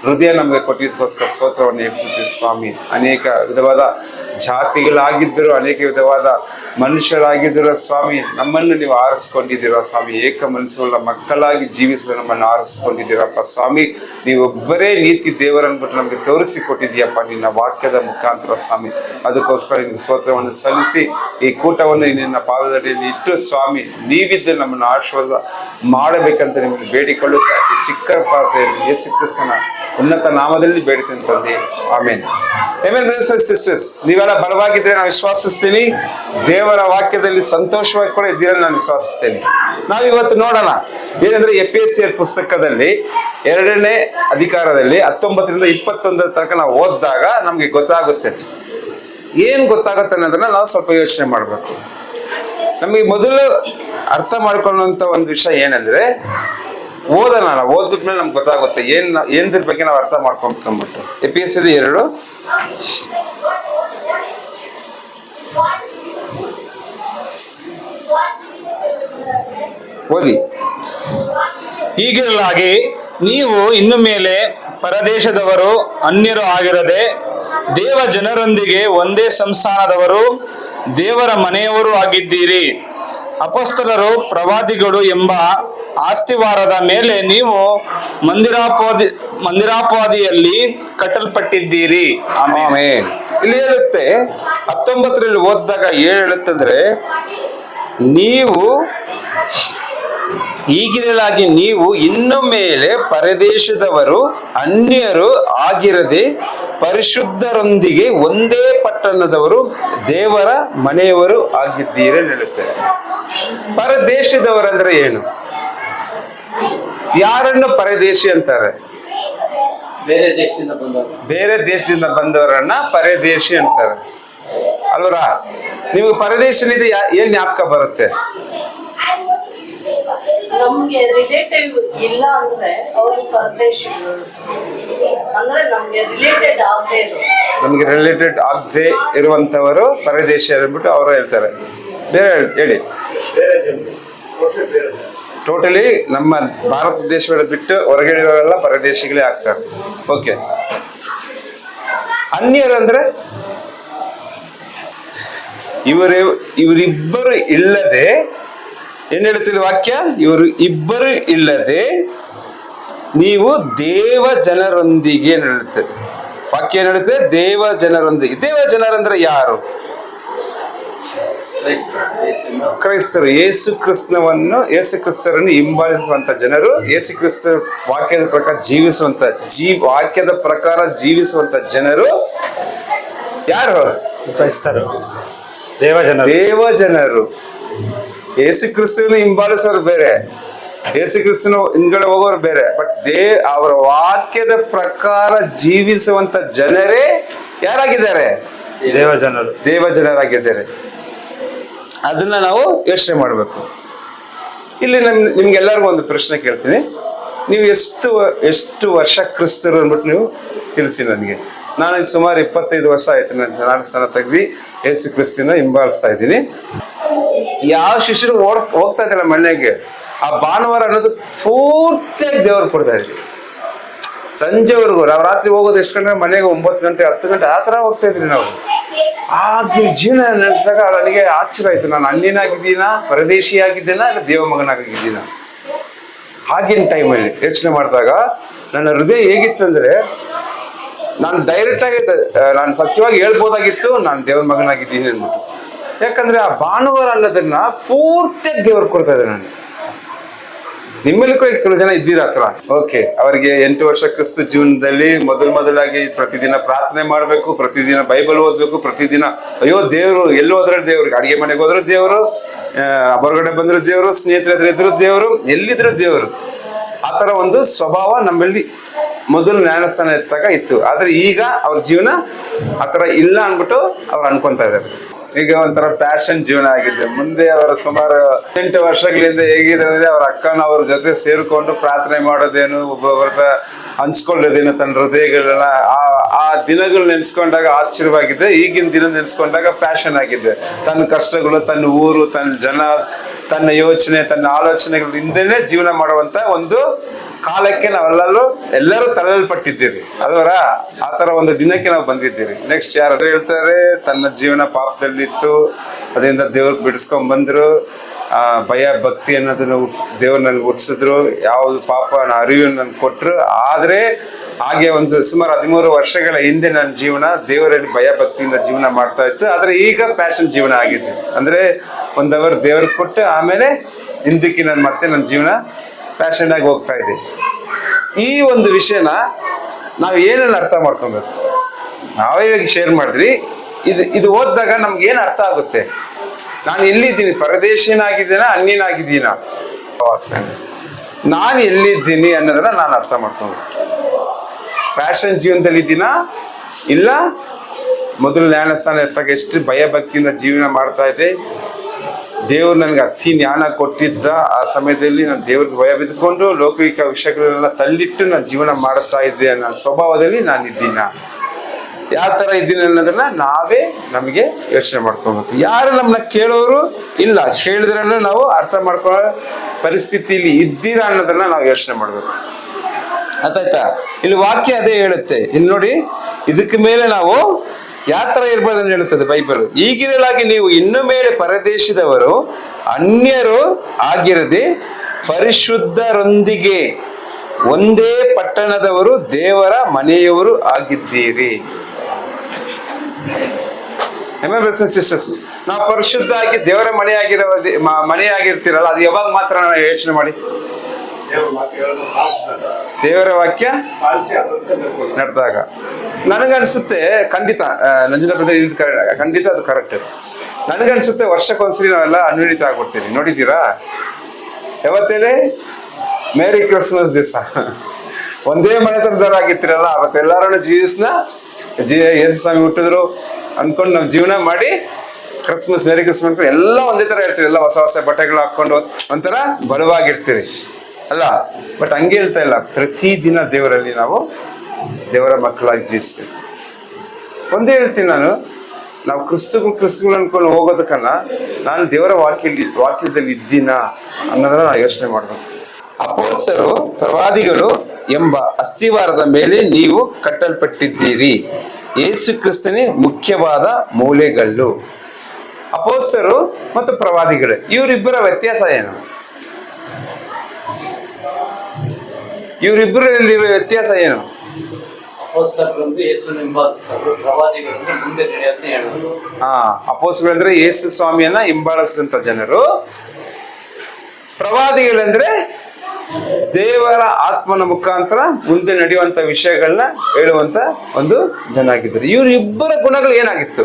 ಹೃದಯ ನಮಗೆ ಕೊಟ್ಟಿದ್ದಕ್ಕೋಸ್ಕರ ಸ್ತೋತ್ರವನ್ನು ಹೇಳಿಸುತ್ತೀವಿ ಸ್ವಾಮಿ. ಅನೇಕ ವಿಧವಾದ ಜಾತಿಗಳಾಗಿದ್ದರೂ, ಅನೇಕ ವಿಧವಾದ ಮನುಷ್ಯರಾಗಿದ್ದರೂ ಸ್ವಾಮಿ ನಮ್ಮನ್ನು ನೀವು ಆರಿಸ್ಕೊಂಡಿದ್ದೀರ ಸ್ವಾಮಿ. ಏಕ ಮನಸ್ಸುಗಳ ಮಕ್ಕಳಾಗಿ ಜೀವಿಸಲು ನಮ್ಮನ್ನು ಆರಿಸ್ಕೊಂಡಿದ್ದೀರಪ್ಪ ಸ್ವಾಮಿ. ನೀವೊಬ್ಬರೇ ನೀತಿ ದೇವರನ್ಬಿಟ್ಟು ನಮಗೆ ತೋರಿಸಿಕೊಟ್ಟಿದ್ದೀಯಪ್ಪ ನಿನ್ನ ವಾಕ್ಯದ ಮುಖಾಂತರ ಸ್ವಾಮಿ. ಅದಕ್ಕೋಸ್ಕರ ನಿನ್ನ ಸ್ತೋತ್ರವನ್ನು ಸಲ್ಲಿಸಿ ಈ ಕೂಟವನ್ನು ನಿನ್ನ ಪಾದದಲ್ಲಿ ಇಟ್ಟು ಸ್ವಾಮಿ ನೀವಿದ್ದು ನಮ್ಮನ್ನು ಆಶೀರ್ವಾದ ಮಾಡಬೇಕಂತ ನಿಮ್ಮನ್ನು ಬೇಡಿಕೊಳ್ಳುತ್ತಾ ಈ ಚಿಕ್ಕ ಪಾತ್ರೆಯಲ್ಲಿ ಯೇಸು ಕ್ರಿಸ್ತನ ಉನ್ನತ ನಾಮದಲ್ಲಿ ಬೇಡುತ್ತೇನೆ ತಂದೆ, ಆಮೇನ್. ಆಮೆನ್. ಬ್ರದರ್ಸ್ ಅಂಡ್ ಸಿಸ್ಟರ್ಸ್, ನೀವೆಲ್ಲ ಬಲವಾಗಿದ್ರೆ ನಾನು ವಿಶ್ವಾಸಿಸ್ತೀನಿ. ದೇವರ ವಾಕ್ಯದಲ್ಲಿ ಸಂತೋಷವಾಗಿ ಕೂಡ ಇದ್ದೀರ ನಾನು ವಿಶ್ವಾಸಿಸ್ತೇನೆ. ನಾವಿವತ್ತು ನೋಡೋಣ ಏನಂದ್ರೆ ಎಪಿಎಸ್ಸಿಎಲ್ ಪುಸ್ತಕದಲ್ಲಿ 2ನೇ ಅಧಿಕಾರದಲ್ಲಿ 19ರಿಂದ 21 ತನಕ ನಾವು ಓದಿದಾಗ ನಮ್ಗೆ ಗೊತ್ತಾಗುತ್ತೆ. ಏನ್ ಗೊತ್ತಾಗುತ್ತೆ ಅನ್ನೋದನ್ನ ನಾವು ಸ್ವಲ್ಪ ಯೋಚನೆ ಮಾಡ್ಬೇಕು. ನಮಗೆ ಮೊದಲು ಅರ್ಥ ಮಾಡ್ಕೊಳ್ಳುವಂತ ಒಂದು ವಿಷಯ ಏನಂದ್ರೆ, ಓದೋಣ. ನಾವು ಓದಿದ್ಮೇಲೆ ನಮ್ಗೆ ಗೊತ್ತಾಗುತ್ತೆ ಏನ್ದ್ರ ಬಗ್ಗೆ ನಾವು ಅರ್ಥ ಮಾಡ್ಕೊಂಡ್ಬಿಟ್ಟು. ಎಪಿಎಸ್ಸಿಎಲ್ 2 ಓದಿ. ಹೀಗಿರಲಾಗಿ ನೀವು ಇನ್ನು ಮೇಲೆ ಪರದೇಶದವರು, ಅನ್ಯರು ಆಗಿರದೆ ದೇವ ಜನರೊಂದಿಗೆ ಒಂದೇ ಸಂಸ್ಥಾನದವರು, ದೇವರ ಮನೆಯವರು ಆಗಿದ್ದೀರಿ. ಅಪೊಸ್ತಲರು ಪ್ರವಾದಿಗಳು ಎಂಬ ಆಸ್ತಿವಾರದ ಮೇಲೆ ನೀವು ಮಂದಿರಾಪಾದಿಯಲ್ಲಿ ಕಟ್ಟಲ್ಪಟ್ಟಿದ್ದೀರಿ. ಆಮೇನ್. ಇಲ್ಲಿ ಹೇಳುತ್ತೆ 19ರಲ್ಲಿ ಓದಿದಾಗ ಏನ್ ಹೇಳುತ್ತಂದ್ರೆ, ನೀವು ಈಗಿರಲಾಗಿ ನೀವು ಇನ್ನು ಮೇಲೆ ಪರದೇಶದವರು ಅನ್ಯರು ಆಗಿರದೆ ಪರಿಶುದ್ಧರೊಂದಿಗೆ ಒಂದೇ ಪಟ್ಟಣದವರು ದೇವರ ಮನೆಯವರು ಆಗಿದ್ದೀರಿ ಅಂತ ಹೇಳುತ್ತೆ. ಪರದೇಶದವರಂದ್ರೆ ಏನು? ಯಾರನ್ನು ಪರದೇಶಿ ಅಂತಾರೆ? ಬೇರೆ ದೇಶದಿಂದ ಬಂದವರನ್ನ ಪರದೇಶಿ ಅಂತಾರೆ ಅಲ್ವರ? ನಿಮಗೆ ಪರದೇಶನಿದೆ ಏನ್ ಜ್ಞಾಪಕ ಬರುತ್ತೆ? ನಮ್ಗೆ ರಿಲೇಟಿವ್ ಇಲ್ಲ ಅಂದ್ರೆ ಅವರು ಪರದೇಶಿಗಳು, ಅಂದ್ರೆ ನಮ್ಗೆ ರಿಲೇಟೆಡ್ ಆಗದೆ ನಮ್ಗೆ ರಿಲೇಟೆಡ್ ಆಗದೆ ಇರುವಂತವರು ಪರದೇಶಿ ಅಂದ್ಬಿಟ್ಟು ಅವರು ಹೇಳ್ತಾರೆ. ಬೇರೆ ಹೇಳಿ. ಟೋಟಲಿ ನಮ್ಮ ಭಾರತ ದೇಶವನ್ನು ಬಿಟ್ಟು ಹೊರಗಡೆ ಇರೋರೆಲ್ಲ ಪರದೇಶಿಗಳೇ ಆಗ್ತಾರೆ. ಓಕೆ. ಅನ್ಯರು ಅಂದ್ರೆ ಇವರಿಬ್ಬರು ಇಲ್ಲದೆ, ಏನ್ ಹೇಳ್ತೀರಿ ವಾಕ್ಯ? ಇವರು ಇಬ್ಬರು ಇಲ್ಲದೆ ನೀವು ದೇವ ಜನರೊಂದಿಗೆ ಹೇಳುತ್ತೆ ವಾಕ್ಯ. ಏನ್ ಹೇಳುತ್ತೆ? ದೇವ ಜನರೊಂದಿಗೆ. ದೇವ ಜನರಂದ್ರೆ ಯಾರು? ಕ್ರೈಸ್ತರು. ಯೇಸು ಕ್ರಿಸ್ತರನ್ನು ಹಿಂಬಾಲಿಸುವಂತ ಜನರು, ಯೇಸು ಕ್ರಿಸ್ತ ವಾಕ್ಯದ ಪ್ರಕಾರ ಜೀವಿಸುವಂತ ಜನರು ಯಾರು? ಕ್ರೈಸ್ತರು, ದೇವ ಜನರು. ಯೇಸು ಕ್ರಿಸ್ತನ ಹಿಂಬಾಲಿಸೋರು ಬೇರೆ, ಯೇಸು ಕ್ರಿಸ್ತನ ಹಿಂದ್ಗಡೆ ಹೋಗೋರು ಬೇರೆ. ಬಟ್ ಅವರ ವಾಕ್ಯದ ಪ್ರಕಾರ ಜೀವಿಸುವಂತ ಜನರೇ ಯಾರಾಗಿದ್ದಾರೆ? ದೇವ ಜನರಾಗಿದ್ದಾರೆ. ಅದನ್ನ ನಾವು ಯೋಚನೆ ಮಾಡಬೇಕು. ಇಲ್ಲಿ ನಿಮ್ಗೆಲ್ಲರಿಗೂ ಒಂದು ಪ್ರಶ್ನೆ ಕೇಳ್ತೀನಿ. ನೀವು ಎಷ್ಟು ವರ್ಷ ಕ್ರಿಸ್ತರು ಅಂದ್ಬಿಟ್ಟು ನೀವು ತಿಳಿಸಿ ನನಗೆ. ನಾನು ಸುಮಾರು 25 ವರ್ಷ ಆಯ್ತು ನಾನು ಜ್ಞಾನಸ್ನಾನ ತೆಗ್ದು ಯೇಸು ಕ್ರಿಸ್ತನ ಹಿಂಬಾಲಿಸ್ತಾ ಇದ್ದೀನಿ. ಯಾವ ಶಿಷ್ಯರು ಹೋಗ್ತಾ ಇದ್ದಿಲ್ಲ ಮನೆಗೆ, ಆ ಭಾನುವಾರ ಅನ್ನೋದು ಪೂರ್ತಿಯಾಗಿ ದೇವ್ರು ಕೊಡ್ತಾ ಇದ್ರಿ. ಸಂಜೆವರೆಗೂ ನಾವು ರಾತ್ರಿ ಹೋಗೋದು ಎಷ್ಟು ಗಂಟೆ? ಮನೆಗೆ 9 ಗಂಟೆ 10 ಗಂಟೆ ಆ ಥರ ಹೋಗ್ತಾ ಇದ್ರಿ ನಾವು. ಆಗಿನ ಜೀವನ ನಡೆಸಿದಾಗ ನನಗೆ ಆಶ್ಚರ್ಯ ಆಯ್ತು. ನಾನು ಅನ್ಯನಾಗಿದ್ದೀನಾ, ಪರದೇಶಿ ಆಗಿದ್ದೀನಾ, ಇಲ್ಲ ದೇವ ಮಗನಾಗಿದ್ದೀನಾ? ಆಗಿನ ಟೈಮಲ್ಲಿ ಯೋಚನೆ ಮಾಡಿದಾಗ ನನ್ನ ಹೃದಯ ಹೇಗಿತ್ತಂದ್ರೆ, ನಾನು ಡೈರೆಕ್ಟ್ ಆಗಿ ನಾನು ಸತ್ಯವಾಗಿ ಹೇಳ್ಬೋದಾಗಿತ್ತು ನಾನು ದೇವರ ಮಗನಾಗಿದ್ದೀನಿ ಅಂದ್ಬಿಟ್ಟು. ಯಾಕಂದ್ರೆ ಆ ಭಾನುವಾರ ಅನ್ನೋದನ್ನ ಪೂರ್ತಿಯಾಗಿ ದೇವ್ರು ಕೊಡ್ತಾ ಇದ್ದಾರೆ. ನಾನು ನಿಮ್ಮಲ್ಲಿ ಕೂಡ ಕೆಲವು ಜನ ಇದ್ದೀರಾ ಹತ್ರ. ಓಕೆ, ಅವರಿಗೆ 8 ವರ್ಷ ಕ್ರಿಸ್ತ ಜೀವನದಲ್ಲಿ ಮೊದಲಾಗಿ ಪ್ರತಿದಿನ ಪ್ರಾರ್ಥನೆ ಮಾಡಬೇಕು, ಪ್ರತಿದಿನ ಬೈಬಲ್ ಓದಬೇಕು, ಪ್ರತಿದಿನ ಅಯ್ಯೋ ದೇವರು ಎಲ್ಲಿ ಹೋದ್ರೆ ದೇವ್ರಿಗೆ, ಅಡಿಗೆ ಮನೆಗೆ ಹೋದ್ರೆ ದೇವರು, ಹೊರಗಡೆ ಬಂದ್ರೆ ದೇವರು, ಸ್ನೇಹಿತರ ಹತ್ರ ಇದ್ರು ದೇವರು, ಎಲ್ಲಿದ್ರು ದೇವರು. ಆ ಥರ ಒಂದು ಸ್ವಭಾವ ನಮ್ಮಲ್ಲಿ ಮೊದಲು ಜ್ಞಾನಸ್ಥಾನ ಎತ್ತಾಗ ಇತ್ತು. ಆದ್ರೆ ಈಗ ಅವ್ರ ಜೀವನ ಆ ಥರ ಇಲ್ಲ ಅಂದ್ಬಿಟ್ಟು ಅವ್ರು ಅನ್ಕೊಂತಾ ಇದ್ದಾರೆ. ಈಗ ಒಂಥರ ಪ್ಯಾಷನ್ ಜೀವನ ಆಗಿದೆ. ಮುಂದೆ ಅವರ ಸುಮಾರು 8 ವರ್ಷಗಳಿಂದ ಹೇಗಿದೆ ಅಂದ್ರೆ, ಅವ್ರ ಅಕ್ಕನ ಅವ್ರ ಜೊತೆ ಸೇರಿಕೊಂಡು ಪ್ರಾರ್ಥನೆ ಮಾಡೋದೇನು, ಒಬ್ಬೊಬ್ಬರ ಹಂಚ್ಕೊಳ್ಳೋದೇನು, ತನ್ನ ಹೃದಯಗಳನ್ನ ಆ ದಿನಗಳು ನೆನೆಸ್ಕೊಂಡಾಗ ಆಶ್ಚರ್ಯವಾಗಿದೆ. ಈಗಿನ ದಿನ ನೆನೆಸ್ಕೊಂಡಾಗ ಪ್ಯಾಷನ್ ಆಗಿದೆ. ತನ್ನ ಕಷ್ಟಗಳು, ತನ್ನ ಊರು, ತನ್ನ ಜನ, ತನ್ನ ಯೋಚನೆ, ತನ್ನ ಆಲೋಚನೆಗಳು ಹಿಂದೆನೇ ಜೀವನ ಮಾಡುವಂತ ಒಂದು ಕಾಲಕ್ಕೆ ಎಲ್ಲರೂ ತಳ್ಳಲ್ಪಟ್ಟಿದ್ದೀರಿ ಅದರ. ಆ ಥರ ಒಂದು ದಿನಕ್ಕೆ ನಾವು ಬಂದಿದ್ದೀರಿ. ನೆಕ್ಸ್ಟ್ ಯಾರು ಹೇಳ್ತಾರೆ, ತನ್ನ ಜೀವನ ಪಾಪದಲ್ಲಿತ್ತು, ಅದರಿಂದ ದೇವ್ರಿಗೆ ಬಿಡಿಸ್ಕೊಂಡ್ ಬಂದ್ರು, ಭಯ ಭಕ್ತಿ ಅನ್ನೋದನ್ನ ದೇವ್ರು ನನ್ಗೆ ಹುಟ್ಟಿಸಿದ್ರು, ಯಾವುದು ಪಾಪ ಅರಿವನ್ನು ನನ್ಗೆ ಕೊಟ್ಟರು. ಆದರೆ ಹಾಗೆ ಒಂದು ಸುಮಾರು 13 ವರ್ಷಗಳ ಹಿಂದೆ ನನ್ನ ಜೀವನ ದೇವರಲ್ಲಿ ಭಯ ಭಕ್ತಿಯಿಂದ ಜೀವನ ಮಾಡ್ತಾ ಇತ್ತು. ಆದರೆ ಈಗ ಪ್ಯಾಷನ್ ಜೀವನ ಆಗಿದೆ. ಅಂದರೆ 1 ಅವರ್ ದೇವ್ರಿಗೆ ಕೊಟ್ಟು ಆಮೇಲೆ ಹಿಂದಕ್ಕೆ ನಾನು ಮತ್ತೆ ನನ್ನ ಜೀವನ ಪ್ಯಾಷನ್ ಆಗಿ ಹೋಗ್ತಾ ಇದೆ. ಈ ಒಂದು ವಿಷಯನ ನಾವು ಏನನ್ನು ಅರ್ಥ ಮಾಡ್ಕೊಬೇಕು, ನಾವೇ ಇವಾಗ ಶೇರ್ ಮಾಡಿದ್ರಿ. ಇದು ಓದಿದಾಗ ನಮ್ಗೆ ಏನು ಅರ್ಥ ಆಗುತ್ತೆ? ನಾನು ಎಲ್ಲಿದ್ದೀನಿ? ಪರದೇಶಿನಾಗಿದ್ದೀನಾ, ಅನ್ಯನಾಗಿದ್ದೀನಾ? ನಾನು ಎಲ್ಲಿದ್ದೀನಿ ಅನ್ನೋದನ್ನ ನಾನು ಅರ್ಥ ಮಾಡ್ಕೊಬೇಕು. ಪ್ಯಾಷನ್ ಜೀವನದಲ್ಲಿ ಇದ್ದೀನಾ, ಇಲ್ಲ ಮೊದಲು ಜ್ಞಾನಸ್ಥಾನ ಎತ್ತಾಗ ಎಷ್ಟು ಭಯ ಭಕ್ತಿಯಿಂದ ಜೀವನ ಮಾಡ್ತಾ ಇದೆ. ದೇವ್ರು ನನಗೆ ಅತಿ ಜ್ಞಾನ ಕೊಟ್ಟಿದ್ದ ಆ ಸಮಯದಲ್ಲಿ ನಾನು ದೇವ್ರಿಗೆ ಭಯ ಬಿದ್ದುಕೊಂಡು ಲೌಕಿಕ ವಿಷಯಗಳನ್ನೆಲ್ಲ ತಳ್ಳಿಟ್ಟು ನಾನು ಜೀವನ ಮಾಡ್ತಾ ಇದ್ದೆ ಅನ್ನೋ ಸ್ವಭಾವದಲ್ಲಿ ನಾನು ಇದ್ದೀನ, ಯಾವ ಥರ ಇದ್ದೀನಿ ಅನ್ನೋದನ್ನ ನಾವೇ ನಮಗೆ ಯೋಚನೆ ಮಾಡ್ಕೊಬೇಕು. ಯಾರು ನಮ್ಮನ್ನ ಕೇಳೋರು ಇಲ್ಲ, ಕೇಳಿದ್ರೂ ನಾವು ಅರ್ಥ ಮಾಡ್ಕೊಳ್ಳೋ ಪರಿಸ್ಥಿತಿಯಲ್ಲಿ ಇದ್ದೀರಾ ಅನ್ನೋದನ್ನ ನಾವು ಯೋಚನೆ ಮಾಡಬೇಕು. ಆಯ್ತಾ? ಇಲ್ಲಿ ವಾಕ್ಯ ಅದೇ ಹೇಳುತ್ತೆ. ಇಲ್ಲಿ ನೋಡಿ, ಇದಕ್ಕೆ ಮೇಲೆ ನಾವು ಯಾವ ಥರ ಇರ್ಬೋದನ್ನು ಹೇಳುತ್ತದೆ ಬೈಬಲ್. ಈಗಿರಲಾಗಿ ನೀವು ಇನ್ನು ಮೇಲೆ ಪರದೇಶದವರು ಅನ್ಯರು ಆಗಿರದೆ ಪರಿಶುದ್ಧರೊಂದಿಗೆ ಒಂದೇ ಪಟ್ಟಣದವರು, ದೇವರ ಮನೆಯವರು ಆಗಿದ್ದೀರಿ. ಸಿಸ್ಟರ್ಸ್, ನಾವು ಪರಿಶುದ್ಧ ಆಗಿ ದೇವರ ಮನೆಯಾಗಿರ್ತೀರಲ್ಲ, ಅದು ಯಾವಾಗ ಮಾತ್ರ ನಾವು ಯೋಚನೆ ಮಾಡಿ. ದೇವರ ವಾಕ್ಯ ನಡೆದಾಗ ನನಗನ್ಸುತ್ತೆ, ಖಂಡಿತ ಖಂಡಿತ ಅದು ಕರೆಕ್ಟ್. ನನಗನ್ಸುತ್ತೆ ವರ್ಷಕ್ಕೊಂದ್ಸರಿ ನಾವೆಲ್ಲ ಅನ್ವಿತ ಆಗ್ಬಿಡ್ತೀವಿ. ನೋಡಿದ್ದೀರಾ? ಯಾವತ್ತೇಳಿ ಮೇರಿ ಕ್ರಿಸ್ಮಸ್ ದಿವಸ ಒಂದೇ ಮನೆತನದವರಾಗಿರ್ತೀರಲ್ಲ, ಅವತ್ತೆಲ್ಲರೂ ಯೇಸು ಸ್ವಾಮಿ ಹುಟ್ಟಿದ್ರು ಅನ್ಕೊಂಡು ನಾವು ಜೀವನ ಮಾಡಿ ಕ್ರಿಸ್ಮಸ್, ಮೇರಿ ಕ್ರಿಸ್ಮಸ್ ಅನ್ಕೊಂಡು ಎಲ್ಲ ಒಂದೇ ತರ ಇರ್ತೀವಿ. ಎಲ್ಲ ಹೊಸ ಹೊಸ ಬಟ್ಟೆಗಳು ಹಾಕೊಂಡು ಒಂಥರ ಬಲವಾಗಿರ್ತೀವಿ ಅಲ್ಲ. ಬಟ್ ಹಂಗೆ ಹೇಳ್ತಾ ಇಲ್ಲ, ಪ್ರತಿದಿನ ದೇವರಲ್ಲಿ ನಾವು ದೇವರ ಮಕ್ಕಳಾಗಿ ಜೀವಿಸ್ಬೇಕು. ಒಂದೇ ಹೇಳ್ತೀನಿ ನಾನು, ನಾವು ಕ್ರಿಸ್ತುಗಳು ಅನ್ಕೊಂಡು ಹೋಗೋದಕ್ಕನ್ನ ನಾನು ದೇವರ ವಾಕ್ಯದಲ್ಲಿ ಇದ್ದೀನ ಅನ್ನೋದನ್ನ ನಾವು ಯೋಚನೆ ಮಾಡ್ಬೇಕು. ಅಪೊಸ್ತಲರು, ಪ್ರವಾದಿಗಳು ಎಂಬ ಅಸ್ತಿವಾರದ ಮೇಲೆ ನೀವು ಕಟ್ಟಲ್ಪಟ್ಟಿದ್ದೀರಿ. ಯೇಸು ಕ್ರಿಸ್ತನೇ ಮುಖ್ಯವಾದ ಮೂಲೆಗಲ್ಲು. ಅಪೊಸ್ತಲರು ಮತ್ತು ಪ್ರವಾದಿಗಳು, ಇವರಿಬ್ಬರ ವ್ಯತ್ಯಾಸ ಏನು? ಇವರಿಬ್ಬರಲ್ಲಿರುವ ವ್ಯತ್ಯಾಸ ಏನು? ಅಪೊಸ್ತಲರಂದ್ರೆ ಯೇಸು ಸ್ವಾಮಿಯನ್ನ ಹಿಂಬಾಲಿಸಿದಂತ ಜನರು, ಪ್ರವಾದಿಗಳಂದ್ರೆ ದೇವರ ಆತ್ಮನ ಮುಖಾಂತರ ಮುಂದೆ ನಡೆಯುವಂತ ವಿಷಯಗಳನ್ನ ಹೇಳುವಂತ ಒಂದು ಜನ ಆಗಿದ್ದಾರೆ. ಇವರಿಬ್ಬರ ಗುಣಗಳು ಏನಾಗಿತ್ತು?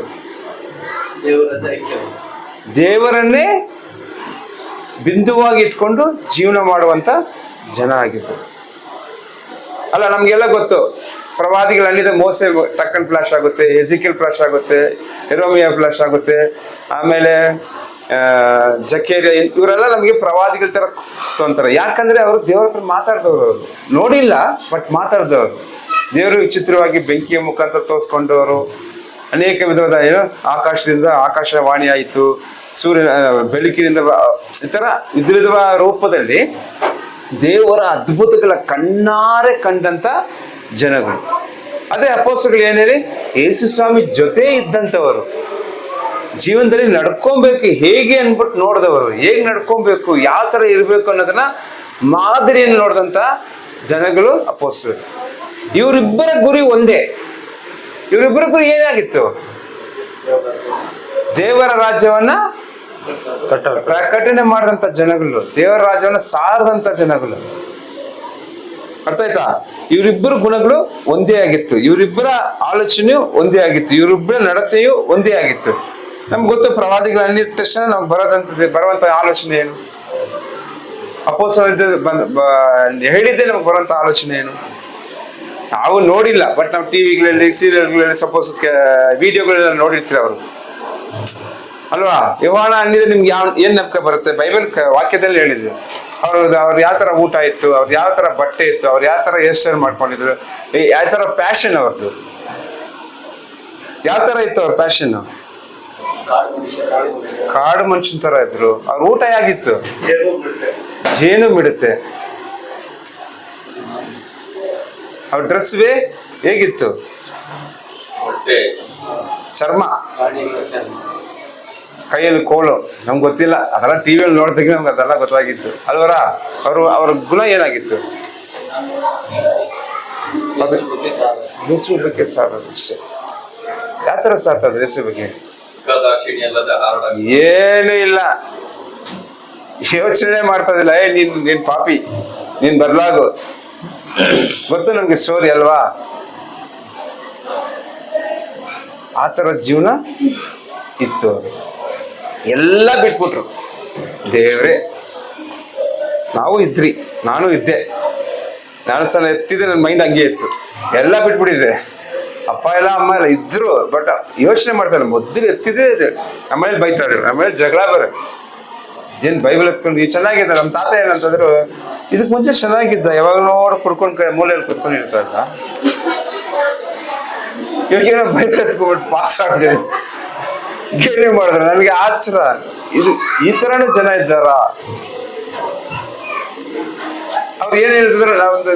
ದೇವರನ್ನೇ ಬಿಂದುವಾಗಿ ಇಟ್ಕೊಂಡು ಜೀವನ ಮಾಡುವಂತ ಜನ ಆಗಿತ್ತು ಅಲ್ಲ. ನಮ್ಗೆಲ್ಲ ಗೊತ್ತು, ಪ್ರವಾದಿಗಳಲ್ಲಿದೆ ಮೋಸೆ ಟಕ್ಕನ್ ಫ್ಲಾಶ್ ಆಗುತ್ತೆ, ಎಜಿಕೇಲ್ ಫ್ಲಾಶ್ ಆಗುತ್ತೆ, ಯೆರೆಮೀಯ ಫ್ಲಾಶ್ ಆಗುತ್ತೆ, ಆಮೇಲೆ ಜಕೇರಿಯ, ಇವರೆಲ್ಲ ನಮಗೆ ಪ್ರವಾದಿಗಳ ತರ ತೊಂತಾರೆ. ಯಾಕಂದ್ರೆ ಅವರು ದೇವರ ಹತ್ರ ಮಾತಾಡ್ದವ್ರು. ಅವರು ನೋಡಿಲ್ಲ, ಬಟ್ ಮಾತಾಡ್ದವ್ರು. ದೇವರು ವಿಚಿತ್ರವಾಗಿ ಬೆಂಕಿಯ ಮುಖಾಂತರ ತೋರಿಸ್ಕೊಂಡವರು. ಅನೇಕ ವಿಧವಾದ ಆಕಾಶದಿಂದ ಆಕಾಶವಾಣಿ ಆಯಿತು, ಸೂರ್ಯನ ಬೆಳಕಿನಿಂದ ಈ ತರ ವಿಧ ರೂಪದಲ್ಲಿ ದೇವರ ಅದ್ಭುತಗಳ ಕಣ್ಣಾರೆ ಕಂಡಂತ ಜನಗಳು. ಅದೇ ಅಪೊಸ್ತಲರು ಏನ್ ಹೇಳಿ, ಯೇಸು ಸ್ವಾಮಿ ಜೊತೆ ಇದ್ದಂಥವರು, ಜೀವನದಲ್ಲಿ ನಡ್ಕೊಬೇಕು ಹೇಗೆ ಅನ್ಬಿಟ್ಟು ನೋಡಿದವರು, ಹೇಗೆ ನಡ್ಕೊಬೇಕು, ಯಾವ ತರ ಇರಬೇಕು ಅನ್ನೋದನ್ನ ಮಾದರಿಯನ್ನು ನೋಡಿದಂತ ಜನಗಳು ಅಪೊಸ್ತಲರು. ಇವರಿಬ್ಬರ ಗುರಿ ಒಂದೇ. ಇವರಿಬ್ಬರ ಗುರಿ ಏನಾಗಿತ್ತು? ದೇವರ ರಾಜ್ಯವನ್ನ ಪ್ರಕಟಣೆ ಮಾಡಿದಂತ ಜನಗಳು, ದೇವರ ರಾಜ್ಯವನ್ನ ಸಾರದಂತ ಜನಗಳು. ಅರ್ಥ ಆಯ್ತಾ? ಇವರಿಬ್ಬರ ಗುಣಗಳು ಒಂದೇ ಆಗಿತ್ತು, ಇವರಿಬ್ಬರ ಆಲೋಚನೆಯು ಒಂದೇ ಆಗಿತ್ತು, ಇವರಿಬ್ಬರ ನಡತೆಯು ಒಂದೇ ಆಗಿತ್ತು. ನಮ್ಗೆ ಗೊತ್ತು, ಪ್ರವಾದಿಗಳು ಅನ್ನಿದ ತಕ್ಷಣ ನಮ್ಗೆ ಬರುವಂತ ಆಲೋಚನೆ ಏನು? ಅಪೊಸ್ತಲರು ಹೇಳಿದ್ದೆ ನಮ್ಗೆ ಬರುವಂತ ಆಲೋಚನೆ ಏನು? ನಾವು ನೋಡಿಲ್ಲ, ಬಟ್ ನಾವು ಟಿವಿಗಳಲ್ಲಿ, ಸೀರಿಯಲ್ಗಳಲ್ಲಿ, ಸಪೋಸ್ ವಿಡಿಯೋಗಳೆಲ್ಲ ನೋಡಿರ್ತೀರ ಅವರು ಅಲ್ವಾ. ಯೋಹಾನ ಅನ್ನಿದ್ರೆ ನಿಮ್ಗೆ ಏನ್ ನಂಬಿಕೆ ಬರುತ್ತೆ? ಬೈಬಲ್ ವಾಕ್ಯದಲ್ಲಿ ಹೇಳಿದ್ರು. ಅವ್ರು ಯಾವ ತರ ಊಟ ಇತ್ತು, ಅವ್ರು ಯಾವ ತರ ಬಟ್ಟೆ ಇತ್ತು, ಅವ್ರು ಯಾವ ತರ ಹೇರ್ ಸ್ಟೈಲ್ ಮಾಡ್ಕೊಂಡಿದ್ರು, ಯಾವ ತರ ಪ್ಯಾಷನ್ ಅವ್ರದ್ದು, ಯಾವ ತರ ಇತ್ತು ಅವ್ರ ಪ್ಯಾಷನ್. ಕಾಡು ಮನುಷ್ಯನ ತರ ಇದ್ರು. ಅವ್ರ ಊಟ ಹೇಗಿತ್ತು? ಜೇನು ಬಿಡುತ್ತೆ. ಅವ್ರ ಡ್ರೆಸ್ ಹೇಗಿತ್ತು? ಚರ್ಮ, ಕೈಯಲ್ಲಿ ಕೋಲು. ನಮ್ಗೆ ಗೊತ್ತಿಲ್ಲ, ಅದೆಲ್ಲ ಟಿವಿಯಲ್ಲಿ ನೋಡ್ದಾಗ ನಮ್ಗೆ ಅದೆಲ್ಲ ಗೊತ್ತಾಗಿತ್ತು ಅಲ್ವರ. ಅವ್ರ ಗುಣ ಏನಾಗಿತ್ತು? ಹೆಸರು ಬಗ್ಗೆ ಸಾರೋದು ಅಷ್ಟೇ. ಯಾವ ತರ ಸಾರ್ತದ ಹೆಸರು ಬಗ್ಗೆ? ಏನು ಇಲ್ಲ, ಯೋಚನೆ ಮಾಡ್ತದಿಲ್ಲ. ನೀನ್ ಪಾಪಿ, ನೀನ್ ಬದಲಾಗು. ಗೊತ್ತು ನಮ್ಗೆ ಸ್ಟೋರಿ ಅಲ್ವಾ. ಆ ಥರ ಜೀವನ ಇತ್ತು. ಎಲ್ಲ ಬಿಟ್ಬಿಟ್ರು. ದೇವ್ರೆ, ನಾವು ಇದ್ರಿ, ನಾನು ಇದ್ದೆ, ನಾನು ಸಲ ಎತ್ತಿದ್ದೆ, ನನ್ನ ಮೈಂಡ್ ಹಂಗೆ ಇತ್ತು. ಎಲ್ಲ ಬಿಟ್ಬಿಟ್ಟಿದ್ದೆ. ಅಪ್ಪ ಎಲ್ಲ ಅಮ್ಮ ಎಲ್ಲ ಇದ್ರು, ಬಟ್ ಯೋಚನೆ ಮಾಡ್ತಾರೆ. ಮೊದಲು ಎತ್ತಿದೆ ನಮ್ಮನೇಲಿ ಬೈತಾರೆ, ನಮ್ಮನೇಲಿ ಜಗಳ ಬರೋ. ಏನ್ ಬೈಬಲ್ ಎತ್ಕೊಂಡು ನೀವು ಚೆನ್ನಾಗಿದ್ದ. ನಮ್ಮ ತಾತ ಏನಂತಂದ್ರು, ಇದಕ್ ಮುಂಚೆ ಚೆನ್ನಾಗಿದ್ದ, ಯಾವಾಗ ನೋಡ್ ಕುಡ್ಕೊಂಡು ಮೂಲೆಯಲ್ಲಿ ಕುತ್ಕೊಂಡಿರ್ತಾರ. ಇವಾಗೇನೋ ಬೈಬಲ್ ಎತ್ಕೊಂಡ್ಬಿಟ್ಟು ಪಾಸ್ ಆಗ್ಬಿಟ್ಟಿದೆ. ಏನೇ ಮಾಡಿದ್ರು ನನಗೆ ಆಶ್ಚರ್ಯ. ಇದು ಈ ತರನೇ ಜನ ಇದ್ದಾರ? ಅವ್ರು ಏನ್ ಹೇಳಿದ್ರು,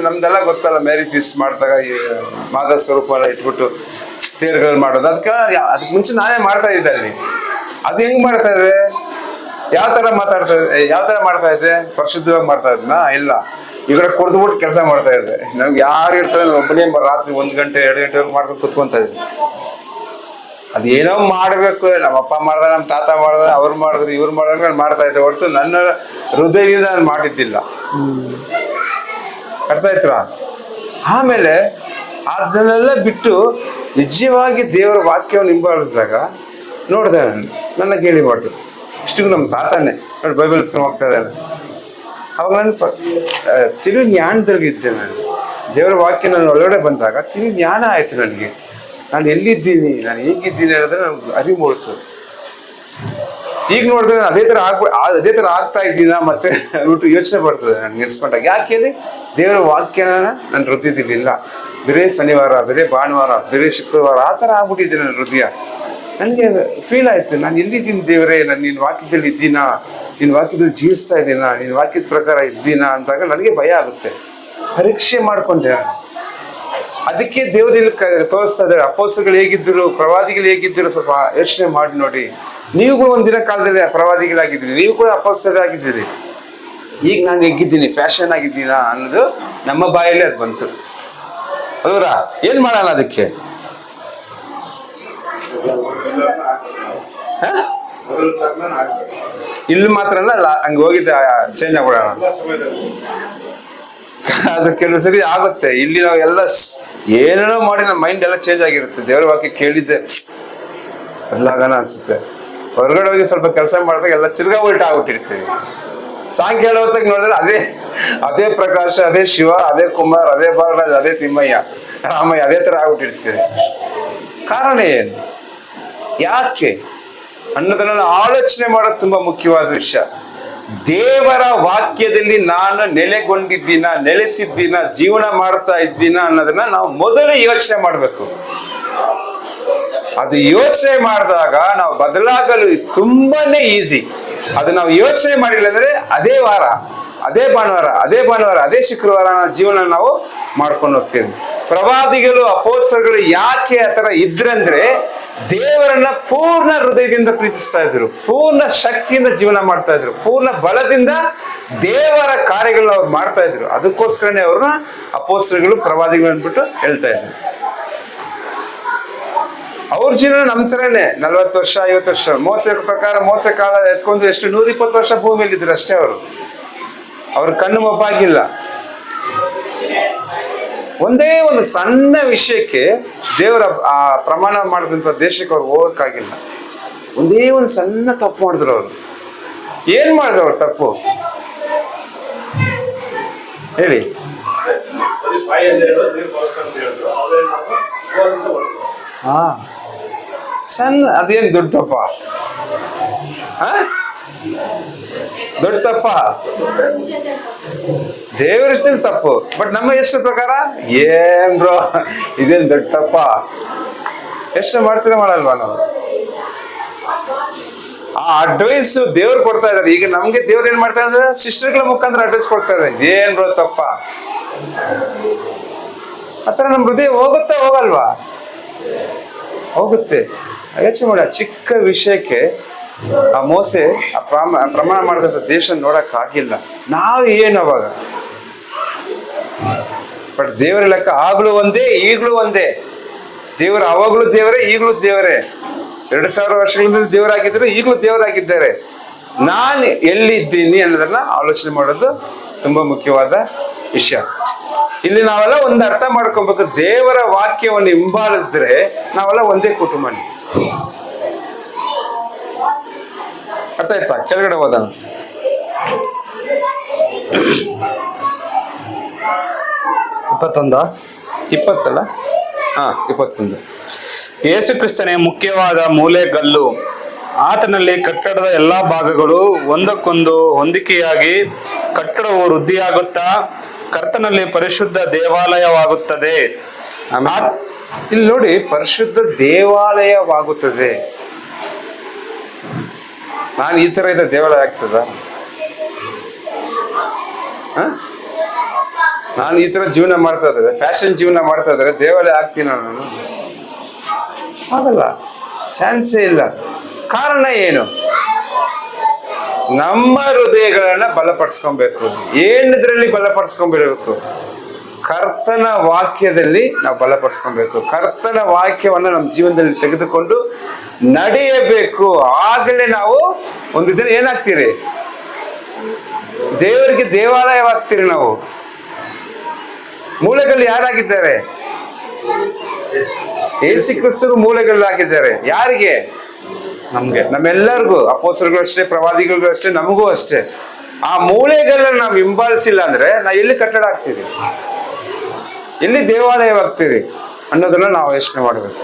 ನಮ್ದೆಲ್ಲ ಗೊತ್ತಲ್ಲ, ಮ್ಯಾರಿ ಪೀಸ್ ಮಾಡಿದಾಗ ಈ ಮಾದ ಸ್ವರೂಪ ಎಲ್ಲ ಇಟ್ಬಿಟ್ಟು ತೇರುಗಳು ಮಾಡೋದು. ಅದಕ್ಕೆ ಮುಂಚೆ ನಾನೇ ಮಾಡ್ತಾ ಇದ್ದೆ ಅಲ್ಲಿ. ಅದು ಹೆಂಗ್ ಮಾಡ್ತಾ ಇದೆ? ಯಾವ ತರ ಮಾಡ್ತಾ ಇದ್ದೆ? ಪರಿಶುದ್ಧವಾಗಿ ಮಾಡ್ತಾ ಇದ್ನಾ? ಇಲ್ಲ. ಈ ಕಡೆ ಕುಡ್ದ್ಬಿಟ್ಟು ಕೆಲಸ ಮಾಡ್ತಾ ಇದ್ದೆ. ನಮ್ಗೆ ಯಾರು ಇರ್ತದೆ, ಒಬ್ಬನೇ ರಾತ್ರಿ 1 ಗಂಟೆ 2 ಗಂಟೆವರೆಗೂ ಮಾಡ್ಕೊಂಡು ಕುತ್ಕೊಂತ ಇದ್ದೆ. ಅದೇನೋ ಮಾಡ್ಬೇಕು, ನಮ್ಮ ಅಪ್ಪ ಮಾಡ್ದ, ನಮ್ಮ ತಾತ ಮಾಡ್ದ, ಅವ್ರು ಮಾಡಿದ್ರು, ಇವ್ರು ಮಾಡಿದ್ರೆ ನಾನು ಮಾಡ್ತಾ ಇದ್ದೆ ಹೊರತು ನನ್ನ ಹೃದಯದಿಂದ ನಾನು ಮಾಡಿದ್ದಿಲ್ಲ. ಅರ್ಥ ಆಯ್ತಾ? ಆಮೇಲೆ ಅದನ್ನೆಲ್ಲ ಬಿಟ್ಟು ನಿಜವಾಗಿ ದೇವರ ವಾಕ್ಯವನ್ನು ಹಿಂಬಾಲಿಸಿದಾಗ ನೋಡಿದೆ, ನನ್ನ ಕೇಳಿ ಮಾಡ್ದು ಇಷ್ಟು ನಮ್ಮ ತಾತನೇ ನೋಡಿ ಬೈಬಲ್ ಎತ್ಕೊಂಡು ಹೋಗ್ತಾ ಇದ್ದಾನೆ. ಅವಾಗ ನಾನು ತಿರು ಜ್ಞಾನದಲ್ಲಿದ್ದೆ. ನಾನು ದೇವರ ವಾಕ್ಯ ನನ್ನ ಒಳಗಡೆ ಬಂದಾಗ ತಿರು ಜ್ಞಾನ ಆಯ್ತು ನನಗೆ. ನಾನು ಎಲ್ಲಿದ್ದೀನಿ, ನಾನು ಹೇಗಿದ್ದೀನಿ ಅನ್ನೋದ್ರೆ ನನಗೆ ಅರಿವು ಮೂಡ್ತು. ಈಗ ನೋಡಿದ್ರೆ ನಾನು ಅದೇ ಥರ ಆಗ್ತಾ ಇದ್ದೀನ ಮತ್ತೆ ಅಂದ್ಬಿಟ್ಟು ಯೋಚನೆ ಬರ್ತದೆ ನಾನು ನೆನೆಸ್ಕೊಂಡಾಗ. ಯಾಕೆ ಹೇಳಿ? ದೇವರ ವಾಕ್ಯನ ನನ್ನ ಹೃದಯದಲ್ಲಿಲ್ಲ. ಬೇರೆ ಶನಿವಾರ, ಬೇರೆ ಭಾನುವಾರ, ಬೇರೆ ಶುಕ್ರವಾರ ಆ ಥರ ಆಗ್ಬಿಟ್ಟಿದ್ದೆ ನನ್ನ ಹೃದಯ. ನನಗೆ ಫೀಲ್ ಆಯಿತು, ನಾನು ಎಲ್ಲಿದ್ದೀನಿ ದೇವರೇ, ನಾನು ನಿನ್ನ ವಾಕ್ಯದಲ್ಲಿ ಇದ್ದೀನಾ, ನಿನ್ನ ವಾಕ್ಯದಲ್ಲಿ ಜೀವಿಸ್ತಾ ಇದ್ದೀನಾ, ನಿನ್ನ ವಾಕ್ಯದ ಪ್ರಕಾರ ಇದ್ದೀನಾ ಅಂತಾಗ ನನಗೆ ಭಯ ಆಗುತ್ತೆ. ಪರೀಕ್ಷೆ ಮಾಡಿಕೊಂಡೆ. ಅದಕ್ಕೆ ದೇವರಲ್ಲಿ ತೋರಿಸ್ತಾ ಇದ್ದಾರೆ, ಅಪೊಸ್ತಲರು ಹೇಗಿದ್ದರು, ಪ್ರವಾದಿಗಳು ಹೇಗಿದ್ದರು, ಸ್ವಲ್ಪ ಯೋಚನೆ ಮಾಡಿ ನೋಡಿ. ನೀವುಗಳು ಒಂದಿನ ಕಾಲದಲ್ಲಿ ಪ್ರವಾದಿಗಳಾಗಿದ್ದೀರಿ, ನೀವು ಕೂಡ ಅಪೊಸ್ತಲರಾಗಿದ್ದೀರಿ. ಈಗ ನಾನು ಹೇಗಿದ್ದೀನಿ, ಫ್ಯಾಷನ್ ಆಗಿದ್ದೀನಾ ಅನ್ನೋದು ನಮ್ಮ ಬಾಯಲ್ಲಿ ಅದು ಬಂತು. ಅದರ ಏನ್ ಮಾಡೋಣ ಅದಕ್ಕೆ? ಇಲ್ಲಿ ಮಾತ್ರನ ಹಂಗೆ ಹೋಗಿದ್ದೆ ಚೇಂಜ್ ಆಗ್ಬಿಡೋಣ. ಅದು ಕೆಲವು ಸರಿ ಆಗುತ್ತೆ. ಇಲ್ಲಿ ನಾವು ಎಲ್ಲ ಏನೇನೋ ಮಾಡಿ ನಮ್ಮ ಮೈಂಡ್ ಎಲ್ಲ ಚೇಂಜ್ ಆಗಿರುತ್ತೆ. ದೇವರ ವಾಕ್ಯ ಕೇಳಿದ್ದೆ ಬದಲಾಗೋಣ ಅನ್ಸುತ್ತೆ. ಹೊರಗಡೆ ಹೋಗಿ ಸ್ವಲ್ಪ ಕೆಲಸ ಮಾಡಿದಾಗ ಎಲ್ಲ ಚಿರ್ಗಾ ಉಲ್ಟಾ ಆಗ್ಬಿಟ್ಟಿರ್ತೀವಿ. ಸಾಯಂಕಾಲ ಹೊತ್ತಾಗ ನೋಡಿದ್ರೆ ಅದೇ ಪ್ರಕಾಶ, ಅದೇ ಶಿವ, ಅದೇ ಕುಮಾರ್, ಅದೇ ಬಾಲರಾಜ್, ಅದೇ ತಿಮ್ಮಯ್ಯ, ರಾಮಯ್ಯ, ಅದೇ ಥರ ಆಗ್ಬಿಟ್ಟಿರ್ತೀವಿ. ಕಾರಣ ಏನು, ಯಾಕೆ ಅನ್ನೋದನ್ನ ಆಲೋಚನೆ ಮಾಡೋದು ತುಂಬಾ ಮುಖ್ಯವಾದ ವಿಷಯ. ದೇವರ ವಾಕ್ಯದಲ್ಲಿ ನಾನು ನೆಲೆಸಿದ್ದೀನ, ಜೀವನ ಮಾಡ್ತಾ ಇದ್ದೀನ ಅನ್ನೋದನ್ನ ನಾವು ಮೊದಲು ಯೋಚನೆ ಮಾಡಬೇಕು. ಅದು ಯೋಚನೆ ಮಾಡಿದಾಗ ನಾವು ಬದಲಾಗಲು ತುಂಬಾನೇ ಈಸಿ. ಅದು ನಾವು ಯೋಚನೆ ಮಾಡಿಲ್ಲ ಅಂದ್ರೆ ಅದೇ ವಾರ, ಅದೇ ಭಾನುವಾರ, ಅದೇ ಶುಕ್ರವಾರ ಜೀವನ ನಾವು ಮಾಡ್ಕೊಂಡು ಹೋಗ್ತೀವಿ. ಪ್ರವಾದಿಗಳು, ಅಪೊಸ್ತಲರು ಯಾಕೆ ಆ ಥರ ಇದ್ರಂದ್ರೆ ದೇವರನ್ನ ಪೂರ್ಣ ಹೃದಯದಿಂದ ಪ್ರೀತಿಸ್ತಾ ಇದ್ರು, ಪೂರ್ಣ ಶಕ್ತಿಯಿಂದ ಜೀವನ ಮಾಡ್ತಾ ಇದ್ರು, ಪೂರ್ಣ ಬಲದಿಂದ ದೇವರ ಕಾರ್ಯಗಳನ್ನ ಅವ್ರು ಮಾಡ್ತಾ ಇದ್ರು. ಅದಕ್ಕೋಸ್ಕರನೇ ಅವ್ರನ್ನ ಅಪೊಸ್ತಲರು, ಪ್ರವಾದಿಗಳು ಅಂದ್ಬಿಟ್ಟು ಹೇಳ್ತಾ ಇದ್ರು. ಅವ್ರ ಜೀವನ ನಮ್ಮ ಥರನೇ 40 ವರ್ಷ 50 ವರ್ಷ. ಮೋಸೆ ಕಾಲ ಎತ್ಕೊಂಡು ಎಷ್ಟು 120 ವರ್ಷ ಭೂಮಿಯಲ್ಲಿ ಇದ್ರು ಅಷ್ಟೇ. ಅವ್ರ ಕಣ್ಣು ಮೊಬ್ಬಾಗಿಲ್ಲ. ಒಂದೇ ಒಂದು ಸಣ್ಣ ವಿಷಯಕ್ಕೆ ದೇವರ ಆ ಪ್ರಮಾಣ ಮಾಡಿದಂಥ ದೇಶಕ್ಕೆ ಅವ್ರು ಹೋಗಕ್ಕಾಗಿಲ್ಲ. ಒಂದೇ ಒಂದು ಸಣ್ಣ ತಪ್ಪು ಮಾಡಿದ್ರು. ಅವರು ಏನ್ ಮಾಡಿದ್ರು? ಅವ್ರು ತಪ್ಪು ಹೇಳಿ. ಹಾ, ಸಣ್ಣ ಅದೇನು ದೊಡ್ಡ ತಪ್ಪ? ದೊಡ್ಡ ತಪ್ಪ? ದೇವರ ಇಷ್ಟದಲ್ಲಿ ತಪ್ಪು. ಬಟ್ ನಮ್ಮ ಎಷ್ಟು ಪ್ರಕಾರ ಏನ್ ಬ್ರೋ ಇದೇನು ದೊಡ್ಡ ತಪ್ಪ? ಎಷ್ಟು ಮಾಡ್ತೀರ ಮಾಡಲ್ವಾ ನಾವು? ಆ ಅಡ್ವೈಸ್ ದೇವ್ರು ಕೊಡ್ತಾ ಇದಾರೆ. ಈಗ ನಮ್ಗೆ ದೇವ್ರು ಏನ್ ಮಾಡ್ತಾ ಇದ್ದಾರೆ? ಶಿಷ್ಯರುಗಳ ಮುಖಾಂತರ ಅಡ್ವೈಸ್ ಕೊಡ್ತಾ ಇದ್ದಾರೆ. ಇದೇನ್ ಬ್ರೋ ತಪ್ಪ? ಆತರ ನಮ್ ಹೃದಯ ಹೋಗುತ್ತಾ ಹೋಗಲ್ವಾ? ಹೋಗುತ್ತೆ. ಯೋಚನೆ ಮಾಡಿ, ಆ ಚಿಕ್ಕ ವಿಷಯಕ್ಕೆ ಆ ಮೋಸೆ ಆ ಪ್ರಮಾಣ ಮಾಡಿದಂಥ ದೇಶ ನೋಡಕ್ ಆಗಿಲ್ಲ. ನಾವು ಏನು ಅವಾಗ? ಬಟ್ ದೇವರ ಲೆಕ್ಕ ಆಗ್ಲೂ ಒಂದೇ, ಈಗಲೂ ಒಂದೇ. ದೇವರು ಅವಾಗಲೂ ದೇವರೇ, ಈಗಲೂ ದೇವರೇ. 2000 ವರ್ಷಗಳಿಂದ ದೇವರಾಗಿದ್ದರು, ಈಗಲೂ ದೇವರಾಗಿದ್ದಾರೆ. ನಾನು ಎಲ್ಲಿದ್ದೀನಿ ಅನ್ನೋದನ್ನ ಆಲೋಚನೆ ಮಾಡೋದು ತುಂಬಾ ಮುಖ್ಯವಾದ ವಿಷಯ. ಇಲ್ಲಿ ನಾವೆಲ್ಲ ಒಂದು ಅರ್ಥ ಮಾಡ್ಕೊಬೇಕು. ದೇವರ ವಾಕ್ಯವನ್ನು ಹಿಂಬಾಲಿಸಿದ್ರೆ ನಾವೆಲ್ಲ ಒಂದೇ ಕುಟುಂಬ. ಅರ್ಥ ಆಯ್ತಾ? ಕೆಳಗಡೆ ಹೋದ 20 21. ಯೇಸು ಕ್ರಿಸ್ತನೇ ಮುಖ್ಯವಾದ ಮೂಲೆಗಲ್ಲು. ಆತನಲ್ಲಿ ಕಟ್ಟಡದ ಎಲ್ಲಾ ಭಾಗಗಳು ಒಂದಕ್ಕೊಂದು ಹೊಂದಿಕೆಯಾಗಿ ಕಟ್ಟಡವು ವೃದ್ಧಿಯಾಗುತ್ತಾ ಕರ್ತನಲ್ಲಿ ಪರಿಶುದ್ಧ ದೇವಾಲಯವಾಗುತ್ತದೆ. ಇಲ್ಲಿ ನೋಡಿ, ಪರಿಶುದ್ಧ ದೇವಾಲಯವಾಗುತ್ತದೆ. ನಾನು ಈ ತರ ಇದ್ದ ದೇವಾಲಯ ಆಗ್ತದ? ನಾನು ಈ ತರ ಜೀವನ ಮಾಡ್ತಾ ಇದ್ದಾರೆ, ಫ್ಯಾಷನ್ ಜೀವನ ಮಾಡ್ತಾ ಇದ್ದಾರೆ, ದೇವಾಲಯ ಆಗ್ತೀನ ನಾನು? ಆಗಲ್ಲ, ಚಾನ್ಸೇ ಇಲ್ಲ. ಕಾರಣ ಏನು? ನಮ್ಮ ಹೃದಯಗಳನ್ನ ಬಲಪಡಿಸ್ಕೊಬೇಕು. ಏನಿದ್ರಲ್ಲಿ ಬಲಪಡಿಸ್ಕೊಂಡ್ಬಿಡ್ಬೇಕು? ಕರ್ತನ ವಾಕ್ಯದಲ್ಲಿ ನಾವು ಬಲಪಡಿಸ್ಕೊಬೇಕು. ಕರ್ತನ ವಾಕ್ಯವನ್ನು ನಮ್ಮ ಜೀವನದಲ್ಲಿ ತೆಗೆದುಕೊಂಡು ನಡೆಯಬೇಕು. ಆಗಲೇ ನಾವು ಒಂದು ದಿನ ಏನಾಗ್ತೀರಿ? ದೇವರಿಗೆ ದೇವಾಲಯವಾಗ್ತೀರಿ. ನಾವು ಮೂಲೆಗಳು ಯಾರಾಗಿದ್ದಾರೆ? ಯೇಸು ಕ್ರಿಸ್ತರು ಮೂಲೆಗಳಾಗಿದ್ದಾರೆ. ಯಾರಿಗೆ? ನಮ್ಗೆ, ನಮ್ಮೆಲ್ಲರಿಗೂ. ಅಪೊಸ್ತಲರಿಗೂ ಅಷ್ಟೇ, ಪ್ರವಾದಿಗಳಿಗೂ ಅಷ್ಟೇ, ನಮಗೂ ಅಷ್ಟೇ. ಆ ಮೂಲೆಗಳನ್ನ ನಾವು ಹಿಂಬಾಲಿಸಿಲ್ಲ ಅಂದ್ರೆ ನಾವು ಎಲ್ಲಿ ಕಟ್ಟಡ ಆಗ್ತೀವಿ, ಎಲ್ಲಿ ದೇವಾಲಯವಾಗ್ತೀರಿ ಅನ್ನೋದನ್ನ ನಾವು ಯೋಚನೆ ಮಾಡಬೇಕು.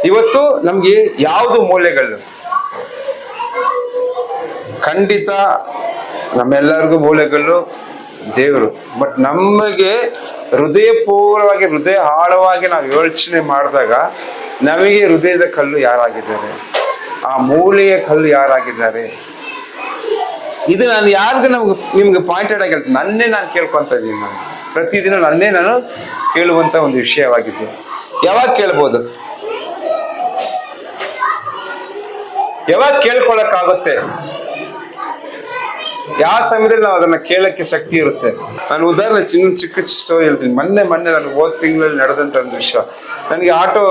ಇವತ್ತು ನಮ್ಗೆ ಯಾವುದು ಮೂಲೆಗಳು? ಖಂಡಿತ ನಮ್ಮೆಲ್ಲರಿಗೂ ಮೂಲೆಗಳು ದೇವರು. ಬಟ್ ನಮಗೆ ಹೃದಯಪೂರ್ವವಾಗಿ, ಹೃದಯ ಆಳವಾಗಿ ನಾವು ಯೋಚನೆ ಮಾಡಿದಾಗ ನಮಗೆ ಹೃದಯದ ಕಲ್ಲು ಯಾರಾಗಿದ್ದಾರೆ, ಆ ಮೂಲೆಯ ಕಲ್ಲು ಯಾರಾಗಿದ್ದಾರೆ, ಇದು ನಾನು ಯಾರಿಗೂ ನಿಮ್ಗೆ ಪಾಯಿಂಟೆಡ್ ಆಗಿ ಹೇಳ್ತೀನಿ. ನಾನು ಕೇಳ್ಕೊತ ಇದ್ದೀನಿ. ನಾನು ಪ್ರತಿದಿನ ನಾನು ಕೇಳುವಂತ ಒಂದು ವಿಷಯವಾಗಿದೆ. ಯಾವಾಗ ಕೇಳ್ಬೋದು? ಯಾವಾಗ ಕೇಳ್ಕೊಳಕ್ಕಾಗುತ್ತೆ? ಯಾವ ಸಮಯದಲ್ಲಿ ನಾವು ಅದನ್ನ ಕೇಳಕ್ಕೆ ಶಕ್ತಿ ಇರುತ್ತೆ? ನಾನು ಉದಾಹರಣೆ ಚಿಕ್ಕ ಸ್ಟೋರಿ ಹೇಳ್ತೀನಿ. ಮೊನ್ನೆ ನನಗೆ ಹೋದ ತಿಂಗಳಲ್ಲಿ ನಡೆದಂತ ಒಂದು ವಿಷಯ. ನನಗೆ ಆಟೋ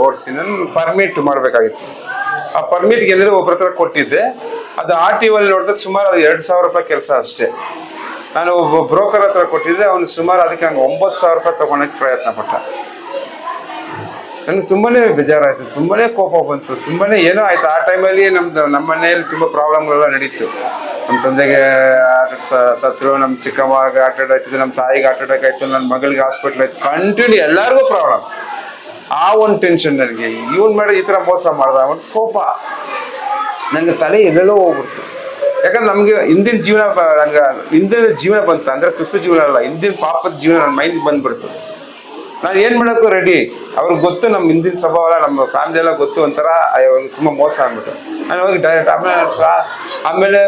ಓಡಿಸ್ತೀನಿ, ನಾನು ಪರ್ಮಿಟ್ ಮಾಡಬೇಕಾಗಿತ್ತು. ಆ ಪರ್ಮಿಟ್ಗೆ ಏನಿದೆ ಒಬ್ಬರ ಹತ್ರ ಕೊಟ್ಟಿದ್ದೆ. ಅದು RTO ಅಲ್ಲಿ ನೋಡಿದ್ರೆ ಸುಮಾರು ಅದು 2,000 ರೂಪಾಯಿ ಕೆಲಸ ಅಷ್ಟೇ. ನಾನು ಒಬ್ಬ ಬ್ರೋಕರ್ ಹತ್ರ ಕೊಟ್ಟಿದ್ದೆ. ಅವನು ಸುಮಾರು ಅದಕ್ಕೆ ನಂಗೆ 9,000 ರೂಪಾಯಿ ತಗೊಳಕ್ಕೆ ಪ್ರಯತ್ನ ಪಟ್ಟ. ನನಗೆ ತುಂಬಾನೇ ಬೇಜಾರಾಯ್ತು, ತುಂಬಾನೇ ಕೋಪ ಬಂತು, ತುಂಬಾನೇ ಏನೋ ಆಯ್ತು. ಆ ಟೈಮಲ್ಲಿ ನಮ್ಮ ಮನೆಯಲ್ಲಿ ತುಂಬಾ ಪ್ರಾಬ್ಲಮ್ಗಳೆಲ್ಲ ನಡೀತು. ನಮ್ಮ ತಂದೆಗೆ ಸತ್ರು, ನಮ್ಮ ಚಿಕ್ಕಮ್ಮಗೆ ಹಾರ್ಟ್ ಅಟ್ಯಾಕ್ ಆಯ್ತಿದೆ, ನಮ್ಮ ತಾಯಿಗೆ ಹಾರ್ಟ್ ಅಟ್ಯಾಕ್ ಆಯ್ತು, ನನ್ನ ಮಗಳಿಗೆ ಹಾಸ್ಪಿಟ್ಲ್ ಆಯ್ತು. ಕಂಟಿನ್ಯೂ ಎಲ್ಲರಿಗೂ ಪ್ರಾಬ್ಲಮ್. ಆ ಒಂದು ಟೆನ್ಷನ್ ನನಗೆ. ಇವನ್ ಮಾಡಿ ಈ ಥರ ಮೋಸ ಮಾಡ್ದ ಒಂದು ಕೋಪ ನನಗೆ ತಲೆ ಎಲ್ಲೆಲ್ಲೋ ಹೋಗ್ಬಿಡ್ತು. ಯಾಕಂದ್ರೆ ನಮಗೆ ಹಿಂದಿನ ಜೀವನ ಬಂತು ಅಂದ್ರೆ ಕ್ರಿಸ್ತ ಜೀವನ ಅಲ್ಲ, ಹಿಂದಿನ ಪಾಪದ ಜೀವನ ನನ್ನ ಮೈಂಡ್ ಬಂದ್ಬಿಡ್ತು. ನಾನು ಏನು ಮಾಡೋಕ್ಕೂ ರೆಡಿ. ಅವ್ರಿಗೆ ಗೊತ್ತು ನಮ್ಮ ಹಿಂದಿನ ಸ್ವಭಾವ, ನಮ್ಮ ಫ್ಯಾಮಿಲಿ ಎಲ್ಲ ಗೊತ್ತು. ಒಂಥರ ತುಂಬ ಮೋಸ ಅಂದ್ಬಿಟ್ಟು ನಾನು ಹೋಗಿ ಡೈರೆಕ್ಟ್ ಆಮೇಲೆ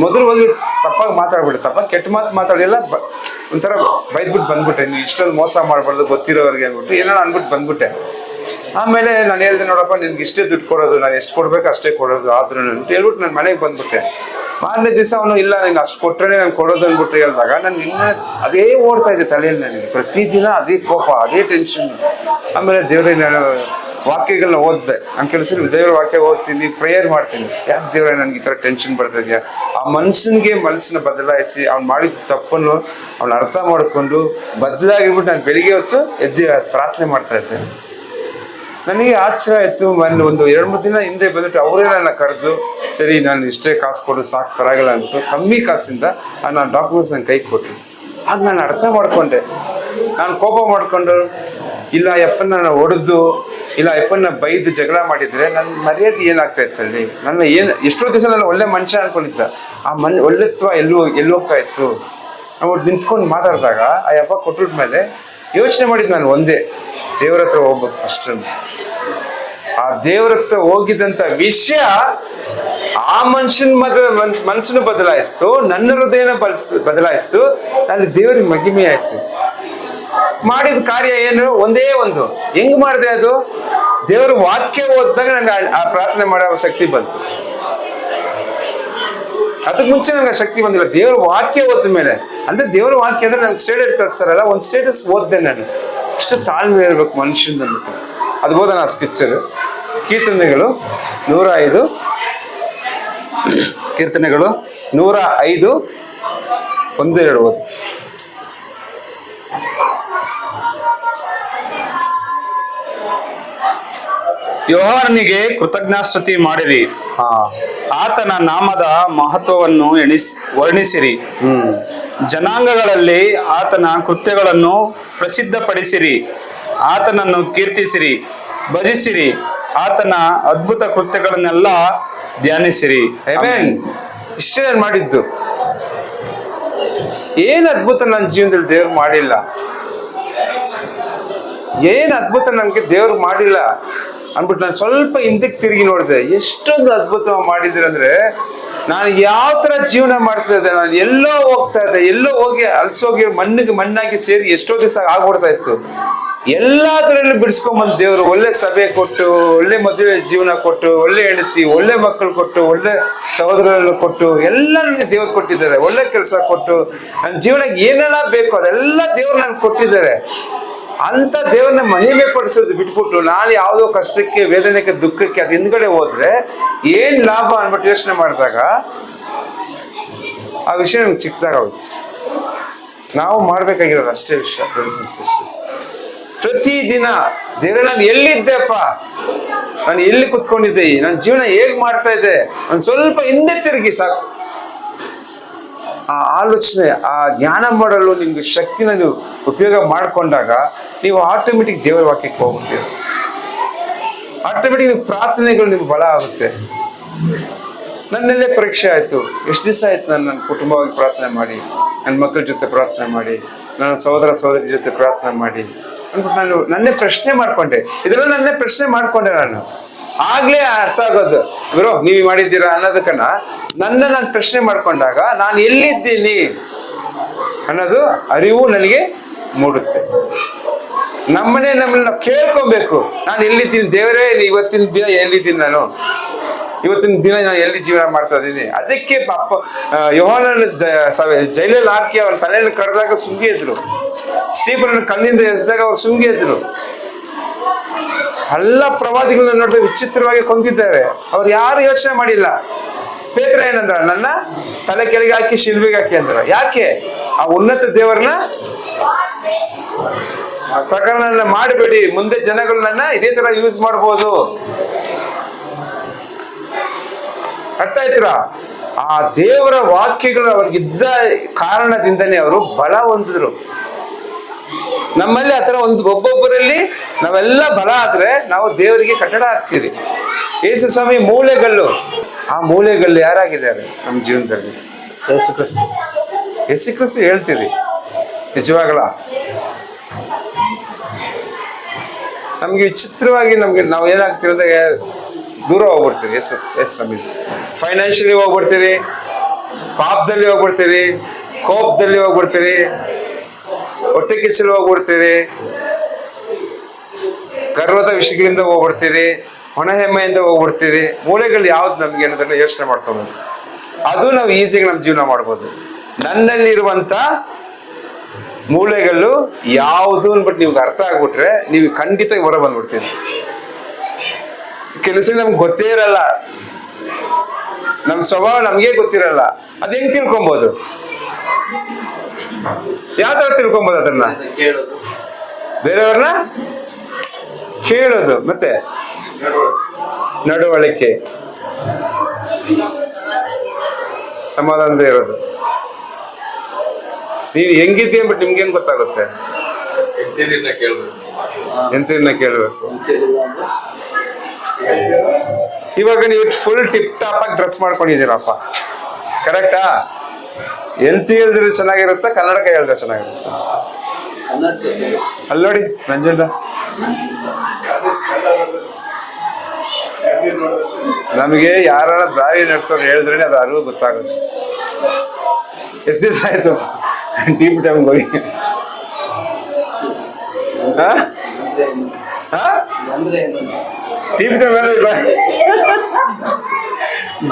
ಮೊದಲು ಹೋಗಿ ತಪ್ಪಾಗಿ ಮಾತಾಡ್ಬಿಟ್ಟೆ. ತಪ್ಪಾಗಿ ಕೆಟ್ಟ ಮಾತಾಡಿಲ್ಲ, ಒಂಥರ ಬೈದ್ಬಿಟ್ಟು ಬಂದ್ಬಿಟ್ಟೆ. ನೀವು ಇಷ್ಟೊಂದು ಮೋಸ ಮಾಡಬಾರ್ದು ಗೊತ್ತಿರೋರಿಗೆ ಅಂದ್ಬಿಟ್ಟು ಏನೋ ಅಂದ್ಬಿಟ್ಟು ಬಂದ್ಬಿಟ್ಟೆ. ಆಮೇಲೆ ನಾನು ಹೇಳಿದೆ, ನೋಡಪ್ಪ ನಿನ್ಗೆ ಇಷ್ಟೇ ದುಡ್ಡು ಕೊಡೋದು, ನಾನು ಎಷ್ಟು ಕೊಡ್ಬೇಕು ಅಷ್ಟೇ ಕೊಡೋದು ಆದ್ರೂ ಅಂತ ಹೇಳ್ಬಿಟ್ಟು ನಾನು ಮನೆಗೆ ಬಂದ್ಬಿಟ್ಟೆ. ಮಾರನೇ ದಿವಸ ಅವನು ಇಲ್ಲ ನೀನು ಅಷ್ಟು ಕೊಟ್ಟರೆ ನಾನು ಕೊಡೋದು ಅಂದ್ಬಿಟ್ಟು ಹೇಳಿದಾಗ ನನಗೆ ಇನ್ನೂ ಅದೇ ಓಡ್ತಾ ಇದೆ ತಲೆಯಲ್ಲಿ. ನನಗೆ ಪ್ರತಿದಿನ ಅದೇ ಕೋಪ, ಅದೇ ಟೆನ್ಷನ್. ಆಮೇಲೆ ದೇವ್ರೇ ನಾನು ವಾಕ್ಯಗಳನ್ನ ಓದಿದೆ. ನನ್ನ ಕೆಲಸ ದೇವ್ರ ವಾಕ್ಯ ಓದ್ತೀನಿ, ಪ್ರೇಯರ್ ಮಾಡ್ತೀನಿ. ಯಾಕೆ ದೇವ್ರೆ ನನಗೆ ಈ ಥರ ಟೆನ್ಷನ್ ಬರ್ತಾ ಇದೆಯಾ? ಆ ಮನುಷ್ಯನ ಬದಲಾಯಿಸಿ ಅವ್ನು ಮಾಡಿದ ತಪ್ಪನ್ನು ಅವ್ನು ಅರ್ಥ ಮಾಡಿಕೊಂಡು ಬದಲಾಗಿಬಿಟ್ಟು ನಾನು ಬೆಳಿಗ್ಗೆ ಹೊತ್ತು ಎದ್ದು ಪ್ರಾರ್ಥನೆ ಮಾಡ್ತಾ ಇದ್ದೆ. ನನಗೆ ಆಶ್ಚರ್ಯ ಆಯಿತು. ಒಂದು 2-3 ದಿನ ಹಿಂದೆ ಬಂದ್ಬಿಟ್ಟು ಅವರೇ ನನ್ನ ಕರೆದು, ಸರಿ ನಾನು ಇಷ್ಟೇ ಕಾಸು ಕೊಡು ಸಾಕು ಪರವಾಗಿಲ್ಲ ಅಂದ್ಬಿಟ್ಟು ಕಮ್ಮಿ ಕಾಸಿಂದ ನಾನು ಡಾಕ್ಯುಮೆಂಟ್ಸ್ ನನ್ನ ಕೈಗೆ ಕೊಟ್ಟರು. ಆಗ ನಾನು ಅರ್ಥ ಮಾಡಿಕೊಂಡೆ. ನಾನು ಕೋಪ ಮಾಡಿಕೊಂಡು ಇಲ್ಲ ಯಪ್ಪನ್ನ ನಾನು ಹೊಡೆದು ಇಲ್ಲ ಯಪ್ಪನ್ನ ಬೈದು ಜಗಳ ಮಾಡಿದರೆ ನನ್ನ ಮರ್ಯಾದೆ ಏನಾಗ್ತಾ ಇತ್ತಲ್ಲಿ. ನನ್ನ ಎಷ್ಟೋ ದಿವಸ ನಾನು ಒಳ್ಳೆ ಮನುಷ್ಯ ಅನ್ಕೊಂಡಿದ್ದ. ಆ ಒಳ್ಳೆತ್ವ ಎಲ್ಲಿ ಹೋಗ್ತಾ ಇತ್ತು. ನಾವು ನಿಂತ್ಕೊಂಡು ಮಾತಾಡಿದಾಗ ಆ ಯಪ್ಪ ಕೊಟ್ಟಿದ್ಮೇಲೆ ಯೋಚನೆ ಮಾಡಿದ್ದು ನಾನು ಒಂದೇ, ದೇವ್ರ ಹತ್ರ ಹೋಗ್ಬೇಕು ಫಸ್ಟ್. ಆ ದೇವ್ರ ಹತ್ರ ಹೋಗಿದ್ದಂಥ ವಿಷಯ ಆ ಮನುಷ್ಯನ ಬದಲಾಯಿಸ್ತು, ನನ್ನ ಹೃದಯನ ಬದಲಾಯಿಸ್ತು. ಅಲ್ಲಿ ದೇವರಿಗೆ ಮಹಿಮೆ ಆಯ್ತು. ಮಾಡಿದ ಕಾರ್ಯ ಏನು? ಒಂದೇ ಒಂದು. ಹೆಂಗ್ ಮಾಡಿದೆ ಅದು? ದೇವರ ವಾಕ್ಯ ಓದಿದಾಗ ನನಗೆ ಆ ಪ್ರಾರ್ಥನೆ ಮಾಡೋ ಶಕ್ತಿ ಬಂತು. ಅದಕ್ಕೆ ಮುಂಚೆ ನನಗೆ ಶಕ್ತಿ ಬಂದಿಲ್ಲ. ದೇವರ ವಾಕ್ಯ ಓದ ಮೇಲೆ, ಅಂದ್ರೆ ದೇವರ ವಾಕ್ಯ ಅಂದ್ರೆ ನಂಗೆ ಸ್ಟೇಟಸ್ ಕಳಿಸ್ತಾರಲ್ಲ, ಒಂದು ಸ್ಟೇಟಸ್ ಓದ್ದೆ ನಾನು. ಇಷ್ಟು ತಾಳ್ಮೆ ಇರ್ಬೇಕು ಮನುಷ್ಯನ ಅಂದ್ಬಿಟ್ಟು. ಅದು ಓದೋಣ ಸ್ಕ್ರಿಪ್ಚರ್. ಕೀರ್ತನೆಗಳು 105 1-2 ಓದಿ. ಯೆಹೋವನಿಗೆ ಕೃತಜ್ಞಾಸ್ತುತಿ ಮಾಡಿರಿ, ಆತನ ನಾಮದ ಮಹತ್ವವನ್ನು ವರ್ಣಿಸಿರಿ. ಜನಾಂಗಗಳಲ್ಲಿ ಆತನ ಕೃತ್ಯಗಳನ್ನು ಪ್ರಸಿದ್ಧಪಡಿಸಿರಿ, ಆತನನ್ನು ಕೀರ್ತಿಸಿರಿ, ಭಜಿಸಿರಿ, ಆತನ ಅದ್ಭುತ ಕೃತ್ಯಗಳನ್ನೆಲ್ಲ ಧ್ಯಾನಿಸಿರಿ. ಆಮೆನ್. ಇಷ್ಟೇ ನಾನು ಮಾಡಿದ್ದು. ಏನು ಅದ್ಭುತ ನನ್ನ ಜೀವನದಲ್ಲಿ ದೇವ್ರು ಮಾಡಿಲ್ಲ. ಏನು ಅದ್ಭುತ ನನಗೆ ದೇವ್ರು ಮಾಡಿಲ್ಲ ಅಂದ್ಬಿಟ್ಟು ನಾನು ಸ್ವಲ್ಪ ಹಿಂದಕ್ಕೆ ತಿರುಗಿ ನೋಡಿದೆ. ಎಷ್ಟೊಂದು ಅದ್ಭುತ ಮಾಡಿದ್ರಂದ್ರೆ, ನಾನು ಯಾವ ಥರ ಜೀವನ ಮಾಡ್ತಾ ಇದ್ದೆ. ನಾನು ಎಲ್ಲೋ ಹೋಗ್ತಾ ಇದ್ದೆ, ಎಲ್ಲೋ ಹೋಗಿ ಅಲ್ಸೋಗಿ ಮಣ್ಣಾಗಿ ಸೇರಿ ಎಷ್ಟೋ ದಿವಸ ಆಗ್ಬಿಡ್ತಾ ಇತ್ತು. ಎಲ್ಲದರಲ್ಲೂ ಬಿಡಿಸ್ಕೊಂಬಂದು ದೇವರು ಒಳ್ಳೆ ಸಭೆ ಕೊಟ್ಟು, ಒಳ್ಳೆ ಮದುವೆ ಜೀವನ ಕೊಟ್ಟು, ಒಳ್ಳೆ ಹೆಂಡತಿ, ಒಳ್ಳೆ ಮಕ್ಕಳು ಕೊಟ್ಟು, ಒಳ್ಳೆ ಸಹೋದರರನ್ನು ಕೊಟ್ಟು, ಎಲ್ಲ ನನಗೆ ದೇವ್ರು ಕೊಟ್ಟಿದ್ದಾರೆ. ಒಳ್ಳೆ ಕೆಲಸ ಕೊಟ್ಟು, ನನ್ನ ಜೀವನಕ್ಕೆ ಏನೆಲ್ಲ ಬೇಕು ಅದೆಲ್ಲ ದೇವ್ರು ನನಗೆ ಕೊಟ್ಟಿದ್ದಾರೆ. ಅಂತ ದೇವ್ರನ್ನ ಮಹಿಮೆ ಪಡಿಸೋದು ಬಿಟ್ಬಿಟ್ಟು ನಾನು ಯಾವುದೋ ಕಷ್ಟಕ್ಕೆ, ವೇದನೆಗೆ, ದುಃಖಕ್ಕೆ ಅದು ಹಿಂದ್ಗಡೆ ಹೋದ್ರೆ ಏನ್ ಲಾಭ ಅನ್ಬಿಟ್ಟು ಯೋಚನೆ ಮಾಡಿದಾಗ ಆ ವಿಷಯ ನಮ್ಗೆ ಚಿಕ್ಕದಾಗುತ್ತೆ. ನಾವು ಮಾಡ್ಬೇಕಾಗಿರೋದು ಅಷ್ಟೇ ವಿಷಯ. ಬ್ರದರ್ಸ್ ಅಂಡ್ ಸಿಸ್ಟರ್ಸ್, ಪ್ರತಿದಿನ ದೇವ್ರೆ ನಾನು ಎಲ್ಲಿದ್ದೆಪ್ಪ, ನಾನು ಎಲ್ಲಿ ಕುತ್ಕೊಂಡಿದ್ದೆ, ನನ್ನ ಜೀವನ ಹೇಗ್ ಮಾಡ್ತಾ ಇದ್ದೆ, ಒಂದು ಸ್ವಲ್ಪ ಹಿಂದೆ ತಿರುಗಿ ಸಾಕು. ಆ ಆಲೋಚನೆ, ಆ ಜ್ಞಾನ ಮಾಡಲು ನಿಮ್ಗೆ ಶಕ್ತಿನ ನೀವು ಉಪಯೋಗ ಮಾಡಿಕೊಂಡಾಗ ನೀವು ಆಟೋಮೆಟಿಕ್ ದೇವರ ವಾಕ್ಯಕ್ಕೆ ಹೋಗ್ತೀರ. ಆಟೋಮೆಟಿಕ್ ನೀವು ಪ್ರಾರ್ಥನೆಗಳು ನಿಮ್ಗೆ ಬಲ ಆಗುತ್ತೆ. ನನ್ನಲ್ಲೇ ಪರೀಕ್ಷೆ ಆಯಿತು, ಎಷ್ಟು ದಿವಸ ಆಯ್ತು ನಾನು ನನ್ನ ಕುಟುಂಬವಾಗಿ ಪ್ರಾರ್ಥನೆ ಮಾಡಿ, ನನ್ನ ಮಕ್ಕಳ ಜೊತೆ ಪ್ರಾರ್ಥನೆ ಮಾಡಿ, ನನ್ನ ಸಹೋದರ ಸಹೋದರಿ ಜೊತೆ ಪ್ರಾರ್ಥನೆ ಮಾಡಿ ಅಂದ್ಬಿಟ್ಟು ನಾನು ನನ್ನೇ ಪ್ರಶ್ನೆ ಮಾಡ್ಕೊಂಡೆ. ಇದೆಲ್ಲ ನನ್ನೇ ಪ್ರಶ್ನೆ ಮಾಡ್ಕೊಂಡೆ. ನಾನು ಆಗ್ಲೇ ಅರ್ಥ ಆಗೋದು ಗುರು ನೀವು ಮಾಡಿದ್ದೀರಾ ಅನ್ನೋದಕ್ಕನ್ನ ನಾನು ಪ್ರಶ್ನೆ ಮಾಡ್ಕೊಂಡಾಗ ನಾನು ಎಲ್ಲಿದ್ದೀನಿ ಅನ್ನೋದು ಅರಿವು ನನಗೆ ಮೂಡುತ್ತೆ. ನಮ್ಮನ್ನೇ ನಮ್ಮನ್ನ ನಾವು ಕೇಳ್ಕೊಬೇಕು, ನಾನು ಎಲ್ಲಿದ್ದೀನಿ ದೇವರೇ, ಇವತ್ತಿನ ದಿನ ಎಲ್ಲಿದ್ದೀನಿ, ಇವತ್ತಿನ ದಿನ ನಾನು ಎಲ್ಲಿ ಜೀವನ ಮಾಡ್ತಾ ಇದ್ದೀನಿ. ಅದಕ್ಕೆ ಪಾಪ ಯೋಹಾನನ ಜೈಲಲ್ಲಿ ಹಾಕಿ ಅವ್ರ ತಲೆಯನ್ನು ಕರೆದಾಗ ಸುಂಗಿ ಇದ್ರು, ಸ್ಟೀಫನನ್ನು ಕಣ್ಣಿಂದ ಎಸೆದಾಗ ಅವ್ರು ಸುಂಗಿ ಇದ್ರು. ಎಲ್ಲ ಪ್ರವಾದಿಗಳನ್ನ ನೋಡಿದ್ರೆ ವಿಚಿತ್ರವಾಗಿ ಕೊಂದಿದ್ದಾರೆ. ಅವ್ರು ಯಾರು ಯೋಚನೆ ಮಾಡಿಲ್ಲ. ಪೇತ್ರ ಏನಂದ್ರ, ನನ್ನ ತಲೆ ಕೆಳಗೆ ಹಾಕಿ ಶಿಲ್ಬೆಗೆ ಹಾಕಿ ಅಂದ್ರ. ಯಾಕೆ? ಆ ಉನ್ನತ ದೇವರನ್ನ ಪ್ರಕರಣ ಮಾಡಬೇಡಿ, ಮುಂದೆ ಜನಗಳು ನನ್ನ ಇದೇ ತರ ಯೂಸ್ ಮಾಡ್ಬೋದು. ಅರ್ಥ ಆಯ್ತೀರಾ? ಆ ದೇವರ ವಾಕ್ಯಗಳು ಅವ್ರಿಗಿದ್ದ ಕಾರಣದಿಂದನೇ ಅವರು ಬಲ ಹೊಂದಿದ್ರು. ನಮ್ಮಲ್ಲಿ ಆತರ ಒಬ್ಬೊಬ್ಬರಲ್ಲಿ ನಾವೆಲ್ಲ ಬಲ ಆದ್ರೆ ನಾವು ದೇವರಿಗೆ ಕಟ್ಟಡ ಹಾಕ್ತೀರಿ. ಯೇಸು ಸ್ವಾಮಿ ಮೂಲೆಗಲ್ಲು. ಆ ಮೂಲೆಗಲ್ಲು ಯಾರಾಗಿದ್ದಾರೆ ನಮ್ಮ ಜೀವನದಲ್ಲಿ? ಯೇಸು ಕ್ರಿಸ್ತು. ಯೇಸು ಕ್ರಿಸ್ತು ಹೇಳ್ತೀರಿ ನಿಜವಾಗಲ. ನಮ್ಗೆ ವಿಚಿತ್ರವಾಗಿ ನಾವು ಏನಾಗ್ತೀವಿ ಅಂದ್ರೆ ದೂರ ಹೋಗ್ಬಿಡ್ತೀರಿ ಯೇಸು ಸ್ವಾಮಿ. ಫೈನಾನ್ಷಿಯಲಿ ಹೋಗ್ಬಿಡ್ತೀರಿ, ಪಾಪದಲ್ಲಿ ಹೋಗ್ಬಿಡ್ತೀರಿ, ಕೋಪದಲ್ಲಿ ಹೋಗ್ಬಿಡ್ತೀರಿ, ಹೊಟ್ಟೆ ಕಿಚ್ಚಲು ಹೋಗ್ಬಿಡ್ತೀರಿ, ಗರ್ವದ ವಿಷಯಗಳಿಂದ ಹೋಗ್ಬಿಡ್ತೀರಿ, ಹೊಣ ಹೆಮ್ಮೆಯಿಂದ ಹೋಗ್ಬಿಡ್ತೀರಿ. ಮೂಲೆಗಳು ಯಾವ್ದು ನಮ್ಗೆ ಅನ್ನೋದನ್ನ ಯೋಚನೆ ಮಾಡ್ಕೋಬೇಕು. ಅದು ನಾವು ಈಸಿಯಾಗಿ ನಮ್ಮ ಜೀವನ ಮಾಡ್ಬೋದು. ನನ್ನಲ್ಲಿರುವಂತ ಮೂಲೆಗಳು ಯಾವುದು ಅಂದ್ಬಿಟ್ಟು ನಿಮ್ಗೆ ಅರ್ಥ ಆಗ್ಬಿಟ್ರೆ ನೀವು ಖಂಡಿತ ಹೊರ ಬಂದ್ಬಿಡ್ತೀರಿ. ಕೆಲಸ ನಮ್ಗೆ ಗೊತ್ತೇ ಇರಲ್ಲ, ನಮ್ಮ ಸ್ವಭಾವ ನಮ್ಗೆ ಗೊತ್ತಿರಲ್ಲ. ಅದ್ ಹೆಂಗ್ ತಿಳ್ಕೊಬೋದು? ಯಾವ ತರ ತಿಳ್ಕೊಬೋದು? ಅದನ್ನ ಬೇರೆಯವ್ರನ್ನ ಕೇಳೋದು, ಮತ್ತೆ ನಡವಳಿಕೆ, ಸಮಾಧಾನದ ಇರೋದು. ನೀನು ಹೆಂಗಿದ್ದೀಯ ಅಂದ್ಬಿಟ್ಟು ನಿಮ್ಗೇನ್ ಗೊತ್ತಾಗುತ್ತೆ? ಎಂತದನ್ನ ಕೇಳ್ಬೇಕು. ಇವಾಗ ನೀವು ಫುಲ್ ಟಿಪ್ ಟಾಪ್ ಆಗಿ ಡ್ರೆಸ್ ಮಾಡ್ಕೊಂಡಿದ್ದೀರಪ್ಪ, ಕರೆಕ್ಟಾ? ಎಂತ ಹೇಳಿದ್ರೆ ಚೆನ್ನಾಗಿರುತ್ತಾ, ಕನ್ನಡಕ ಹೇಳಿದ್ರೆ ಚೆನ್ನಾಗಿರುತ್ತಾ? ಅಲ್ಲಿ ನೋಡಿ ನಂಜುಂಡ, ನಮಗೆ ಯಾರ ದಾರಿ ನಡೆಸೋರು ಹೇಳಿದ್ರೆ ಅದು ಅರಿವು ಗೊತ್ತಾಗುತ್ತೆ. ಎಷ್ಟು ದಿವಸ ಆಯ್ತು ಟೀಪ್ ಟೈಮ್ಗೆ ಹೋಗಿ? ಟೀಪ್ ಟೈಮ್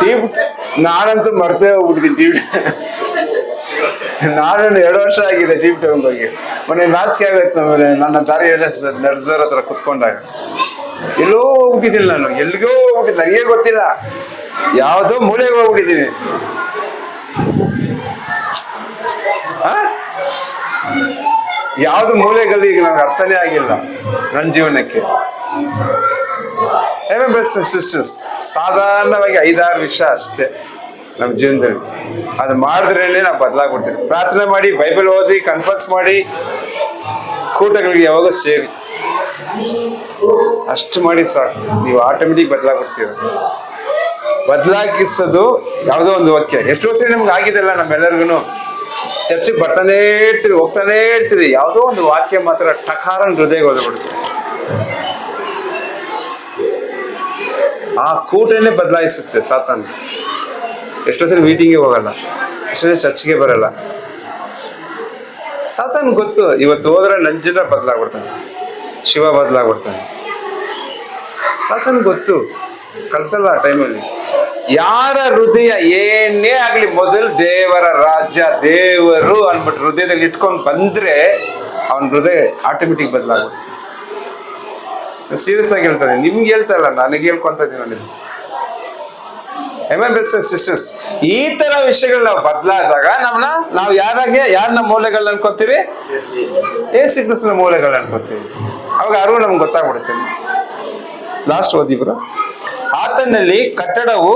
ಡೀಪ್ ನಾನಂತೂ ಮರ್ತೇ ಹೋಗ್ಬಿಟ್ಟಿದ್ದೀನಿ. ಟೀಪ್ ನಾನು 2 ವರ್ಷ ಆಗಿದೆ ಟೀಪ್ ಟೈಮ್ಗೆ ಹೋಗಿ. ಮೊನ್ನೆ ನಾಚಿಕೆ ಆಗುತ್ತೆ ನಮ್ಮನೆ, ನನ್ನ ದಾರಿ ನಡೆದೋರ ಹತ್ರ ಕುತ್ಕೊಂಡಾಗ. ಎಲ್ಲೋ ಹೋಗ್ಬಿಟ್ಟಿದ್ದೀನಿ ನಾನು, ಎಲ್ಲಿಗೋ ಹೋಗ್ಬಿಟ್ಟಿದ್ದೀನಿ, ನನಗೇ ಗೊತ್ತಿಲ್ಲ. ಯಾವುದೋ ಮೂಲೆಗೆ ಹೋಗ್ಬಿಟ್ಟಿದ್ದೀನಿ. ಯಾವ್ದು ಮೂಲೆಗಳು ಈಗ ನನಗೆ ಅರ್ಥನೇ ಆಗಿಲ್ಲ ನನ್ನ ಜೀವನಕ್ಕೆ. ಸಿಸ್ಟರ್ಸ್, ಸಾಧಾರಣವಾಗಿ 5-6 ವಿಷಯ ಅಷ್ಟೇ ನಮ್ಮ ಜೀವನದಲ್ಲಿ. ಅದು ಮಾಡಿದ್ರೇನೆ ನಾವು ಬದಲಾಗ್ಬಿಡ್ತೀವಿ. ಪ್ರಾರ್ಥನೆ ಮಾಡಿ, ಬೈಬಲ್ ಓದಿ, ಕನ್ಫರ್ಸ್ ಮಾಡಿ, ಕೂಟಗಳಿಗೆ ಯಾವಾಗ ಸೇರಿ ಅಷ್ಟು ಮಾಡಿ ಸಾಕು, ನೀವು ಆಟೋಮೆಟಿಕ್ ಬದಲಾಗ್ಬಿಡ್ತೀರ. ಬದಲಾಗಿಸೋದು ಯಾವುದೋ ಒಂದು ವಾಕ್ಯ. ಎಷ್ಟೋ ಸರಿ ನಮ್ಗೆ ಆಗಿದೆಲ್ಲ, ನಮ್ಮೆಲ್ಲರಿಗೂ ಚರ್ಚಿಗೆ ಬರ್ತಾನೆ ಇರ್ತೀರಿ, ಹೋಗ್ತಾನೆ ಇರ್ತೀರಿ, ಯಾವುದೋ ಒಂದು ವಾಕ್ಯ ಮಾತ್ರ ಟಕಾರ ಹೃದಯಕ್ಕೆ ಓದ್ಬಿಡುತ್ತೆ. ಆ ಕೂಟನೇ ಬದಲಾಯಿಸುತ್ತೆ ಸಾತಾನ. ಎಷ್ಟೋ ಸರಿ ಮೀಟಿಂಗಿಗೆ ಹೋಗಲ್ಲ, ಎಷ್ಟೋ ಸರಿ ಚರ್ಚ್ಗೆ ಬರಲ್ಲ. ಸಾತಾನ್ ಗೊತ್ತು ಇವತ್ತು ಹೋದ್ರೆ ನಂಜಿನ ಬದಲಾಗ್ಬಿಡ್ತಾನೆ. ಶಿವ ಬದಲಾಗ್ಬಿಡ್ತಾನೆ. ಸಾತನ್ ಗೊತ್ತು, ಕಲ್ಸಲ್ಲ ಆ ಟೈಮಲ್ಲಿ. ಯಾರ ಹೃದಯ ಏನೇ ಆಗ್ಲಿ ಮೊದಲು ದೇವರ ರಾಜ್ಯ, ದೇವರು ಅನ್ಬಿಟ್ಟು ಹೃದಯದಲ್ಲಿ ಇಟ್ಕೊಂಡು ಬಂದ್ರೆ ಅವನ ಹೃದಯ ಆಟೋಮೆಟಿಕ್ ಬದಲಾಗುತ್ತೆ. ಸೀರಿಯಸ್ ಆಗಿ ಹೇಳ್ತಾರೆ, ನಿಮ್ಗೆ ಹೇಳ್ತಾ ಇಲ್ಲ, ನನಗೆ ಹೇಳ್ಕೊಂತ ಇದ್ದೀನಿ ನೋಡಿ. ಸಿಸ್ಟರ್ಸ್, ಈ ತರ ವಿಷಯಗಳು ನಾವು ಬದಲಾದಾಗ ನಾವು ಯಾರನ್ನ ಮೌಲ್ಯಗಳನ್ನ ಅನ್ಕೋತೀರಿ? ಯೇಸು ಕ್ರಿಸ್ತನ ಮೌಲ್ಯಗಳನ್ನ ಅನ್ಕೋತೀವಿ. ಅವಾಗ ಅರಿವು ನಮ್ಗೆ ಗೊತ್ತಾಗ್ಬಿಡುತ್ತೆ. ಲಾಸ್ಟ್ ಓದಿಬ್ರು. ಆತನಲ್ಲಿ ಕಟ್ಟಡವು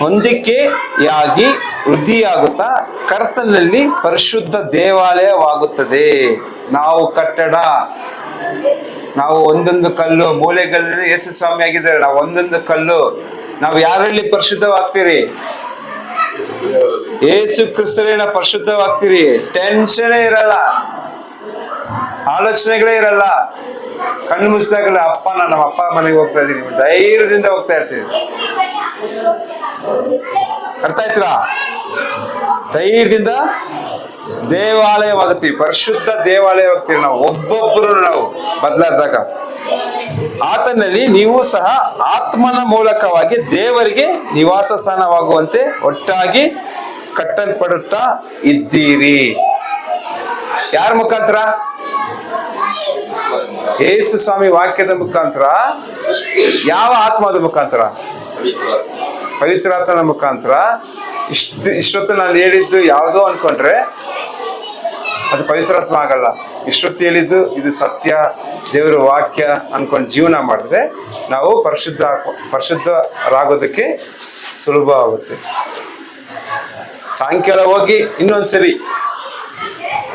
ಹೊಂದಿಕೆಯಾಗಿ ವೃದ್ಧಿಯಾಗುತ್ತಾ ಕರ್ತನಲ್ಲಿ ಪರಿಶುದ್ಧ ದೇವಾಲಯವಾಗುತ್ತದೆ. ನಾವು ಕಟ್ಟಡ, ನಾವು ಒಂದೊಂದು ಕಲ್ಲು, ಮೂಲೆಗಲ್ಲಿನ ಯೇಸು ಸ್ವಾಮಿ ಆಗಿದ್ದಾರೆ. ನಾವು ಒಂದೊಂದು ಕಲ್ಲು. ನಾವು ಯಾರಲ್ಲಿ ಪರಿಶುದ್ಧವಾಗ್ತೀರಿ? ಯೇಸು ಕ್ರಿಸ್ತನ ಪರಿಶುದ್ಧವಾಗ್ತೀರಿ. ಟೆನ್ಷನ್ ಇರಲ್ಲ, ಆಲೋಚನೆಗಳೇ ಇರಲ್ಲ, ಕಣ್ಣು ಮುಚ್ಚಿದಾಗಲೇ ಅಪ್ಪ, ನಾನು ನಮ್ಮ ಅಪ್ಪ ಮನೆಗೆ ಹೋಗ್ತಾ ಇದ್ದೀನಿ, ಧೈರ್ಯದಿಂದ ಹೋಗ್ತಾ ಇರ್ತೀವಿ. ಅರ್ಥ ಆಯ್ತಾ? ಧೈರ್ಯದಿಂದ ದೇವಾಲಯವಾಗುತ್ತೀವಿ, ಪರಿಶುದ್ಧ ದೇವಾಲಯವಾಗ್ತೀವಿ ನಾವು. ಒಬ್ಬೊಬ್ಬರು ನಾವು ಬದಲಾದಾಗ ಆತನಲ್ಲಿ ನೀವು ಸಹ ಆತ್ಮನ ಮೂಲಕವಾಗಿ ದೇವರಿಗೆ ನಿವಾಸ ಸ್ಥಾನವಾಗುವಂತೆ ಒಟ್ಟಾಗಿ ಕಟ್ಟಲ್ಪಡುತ್ತಾ ಇದ್ದೀರಿ. ಯಾರ ಮುಖಾಂತರ? ಯೇಸು ಸ್ವಾಮಿ ವಾಕ್ಯದ ಮುಖಾಂತರ. ಯಾವ ಆತ್ಮದ ಮುಖಾಂತರ? ಪವಿತ್ರಾತ್ಮನ ಮುಖಾಂತರ. ಇಷ್ಟೊತ್ತು ನಾನು ಹೇಳಿದ್ದು ಯಾವುದೋ ಅನ್ಕೊಂಡ್ರೆ ಅದು ಪವಿತ್ರಾತ್ಮ ಆಗಲ್ಲ. ಇಷ್ಟೊತ್ತು ಹೇಳಿದ್ದು ಇದು ಸತ್ಯ, ದೇವರ ವಾಕ್ಯ ಅನ್ಕೊಂಡು ಜೀವನ ಮಾಡಿದ್ರೆ ನಾವು ಪರಿಶುದ್ಧರಾಗೋದಕ್ಕೆ ಸುಲಭ ಆಗುತ್ತೆ. ಸಾಯಂಕಾಲ ಹೋಗಿ ಇನ್ನೊಂದ್ಸರಿ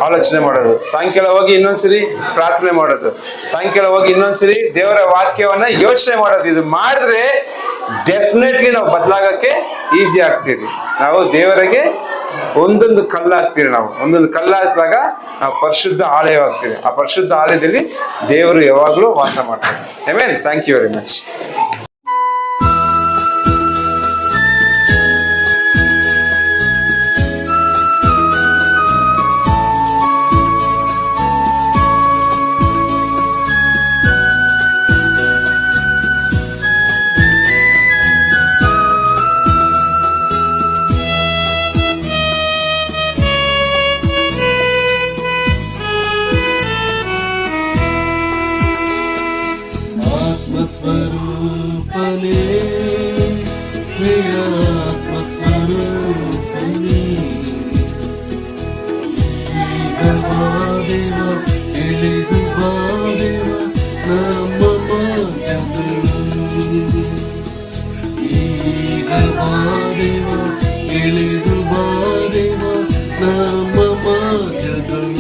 ಆಲೋಚನೆ ಮಾಡೋದು, ಸಾಯಂಕಾಲ ಹೋಗಿ ಇನ್ನೊಂದ್ಸರಿ ಪ್ರಾರ್ಥನೆ ಮಾಡೋದು, ಸಾಯಂಕಾಲ ಹೋಗಿ ಇನ್ನೊಂದ್ಸರಿ ದೇವರ ವಾಕ್ಯವನ್ನ ಯೋಚನೆ ಮಾಡೋದು. ಇದು ಮಾಡಿದ್ರೆ ಡೆಫಿನೆಟ್ಲಿ ನಾವು ಬದಲಾಗಕ್ಕೆ ಈಸಿ ಆಗ್ತೀವಿ. ನಾವು ದೇವರಿಗೆ ಒಂದೊಂದು ಕಲ್ಲಾಗ್ತೀವಿ. ನಾವು ಒಂದೊಂದು ಕಲ್ಲಾದಾಗ ನಾವು ಪರಿಶುದ್ಧ ಆಲಯವಾಗ್ತೀವಿ. ಆ ಪರಿಶುದ್ಧ ಆಲಯದಲ್ಲಿ ದೇವರು ಯಾವಾಗಲೂ ವಾಸ ಮಾಡ್ತಾರೆ. Amen. Thank you very much. ಆತ್ಮಸ್ವರೂಪನೇ, ಪ್ರಿಯ ಆತ್ಮಸ್ವರೂಪನೇ, ಈಗ ಬಾದೇವ, ಇಳಿದು ಬಾದೇವ ನಮ್ಮ ಮಧ್ಯದಲ್ಲಿ. ಈಗ ಬಾದೇವ, ಇಳಿದು ಬಾದೇವ ನಮ್ಮ ಮಧ್ಯದಲ್ಲಿ.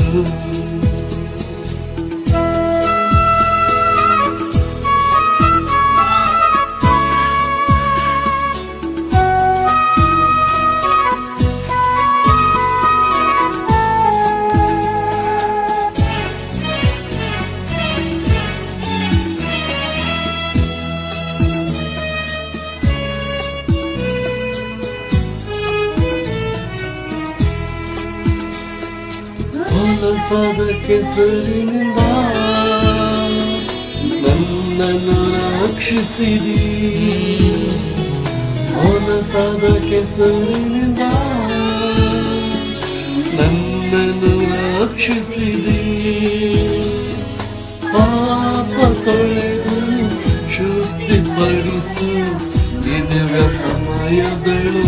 ಹೊಲಸಾದ ಕೆಸರಿನಿಂದ ನನ್ನನ್ನು ರಕ್ಷಿಸಿರಿ. ಹೊಲಸಾದ ಕೆಸರಿನಿಂದ ನನ್ನನ್ನು ರಕ್ಷಿಸಿರಿ. ಪಾಪ ತೊಳೆದು ಶುದ್ಧಿಪಡಿಸು ದಿವ್ಯ ಸಮಯದಳು.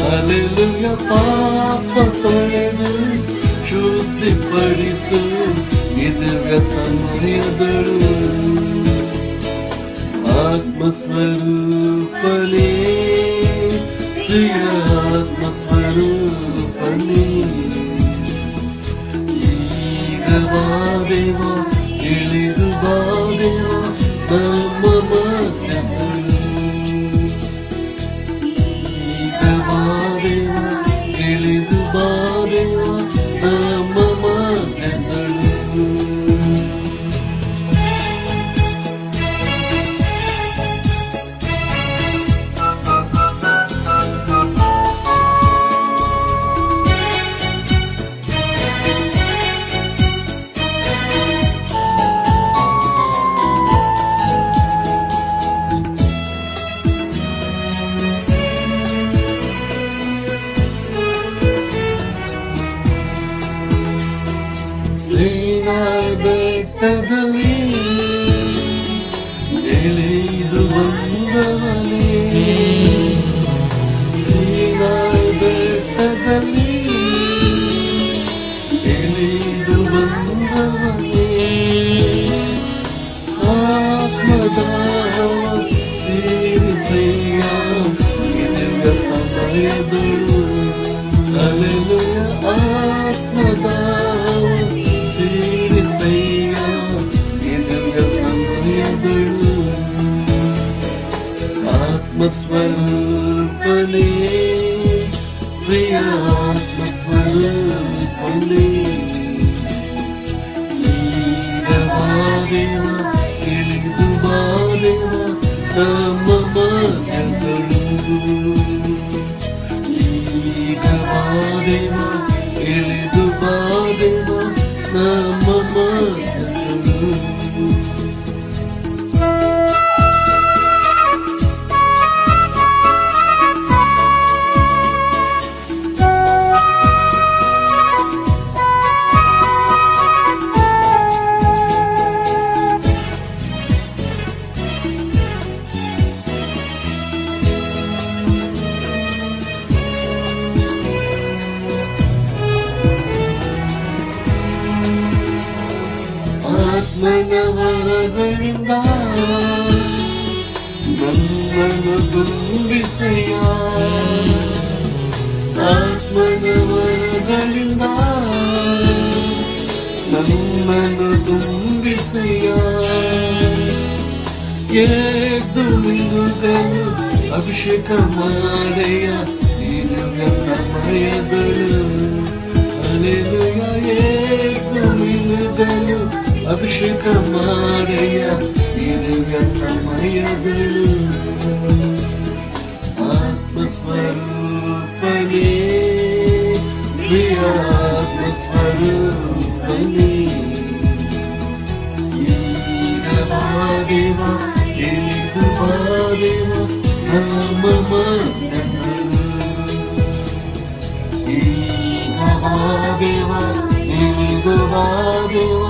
ಹಲ್ಲೆಲೂಯಾ. ಪಾಪ ತೊಳೆದು ಶುದ್ಧಿಪಡಿಸು ದಿವ್ಯ ಸಮಯದಳು. ಆತ್ಮಸ್ವರೂಪನೇ, ಪ್ರಿಯ ಆತ್ಮಸ್ವರೂಪನೇ, ಈಗ ಬಾದೇವ, ಇಳಿದು ಬಾದೇವ ನಮ್ಮ ಮಧ್ಯದಲ್ಲಿ. ಈಗ ಬಾದೇವ, ಇಳಿದು ಬಾದೇವ ನಮ್ಮ ಮಧ್ಯದಲ್ಲಿ. ಬೆಟ್ಟದಲ್ಲಿ ಎಳೆದು ಬಂದವನೇ, ಸೀನಾಯಿ ಬೆಟ್ಟದಲ್ಲಿ ಎಳೆದು ಬಂದವನೇ, ಆತ್ಮದಾವ ತೀರಿಸಯ್ಯ ನಿನ್ನ ಸಮಯದಳು, ಅಲೆಲುಯ ಆತ್ಮದಾವ ತೀರಿಸಯ್ಯ ನಿನ್ನ ಸಮಯದಳು, ಆತ್ಮಸ್ವರೂಪನೇ ಪ್ರಿಯ ಆತ್ಮಸ್ವರೂಪನೇ, ಈಗ ಬಾರೆವ ಇಳಿದು ಬಾರೆವ ನಮ್ಮ ಮಧ್ಯಗಳು, ಈಗ ಬಾರೆವ ಇಳಿದು ಬಾರೆವ ನಮ್ಮ ಮಧ್ಯಗಳು. ಆತ್ಮನವರಗಳಿಂದ ನನ್ನನ್ನು ತುಂಬಿಸಯ್ಯ, ಆತ್ಮನವರಗಳಿಂದ ನನ್ನನ್ನು ತುಂಬಿಸಯ್ಯ, ಎದ್ದು ನಿಂತುಗಳು ಅಭಿಷೇಕ ಮಾಡಯ್ಯ ನಿನ್ನ ಸಮಯಗಳು, ಅಲೆಲುಯ ಎದ್ದು ನಿಂತುಗಳು ಅಭಿಷೇಕ ಮಾಡಯ್ಯ ನಿನ್ನ ಸಮಯಗಳು, ಆತ್ಮಸ್ವರೂಪನೇ ಪ್ರಿಯ ಆತ್ಮಸ್ವರೂಪನೇ, ಈಗ ಬಾರೆವ ಇಳಿದು ಬಾರೆವ ನಮ್ಮ ಮಧ್ಯಗಳು, ಈಗ ಬಾರೆವ ಇಳಿದು ಬಾರೆವ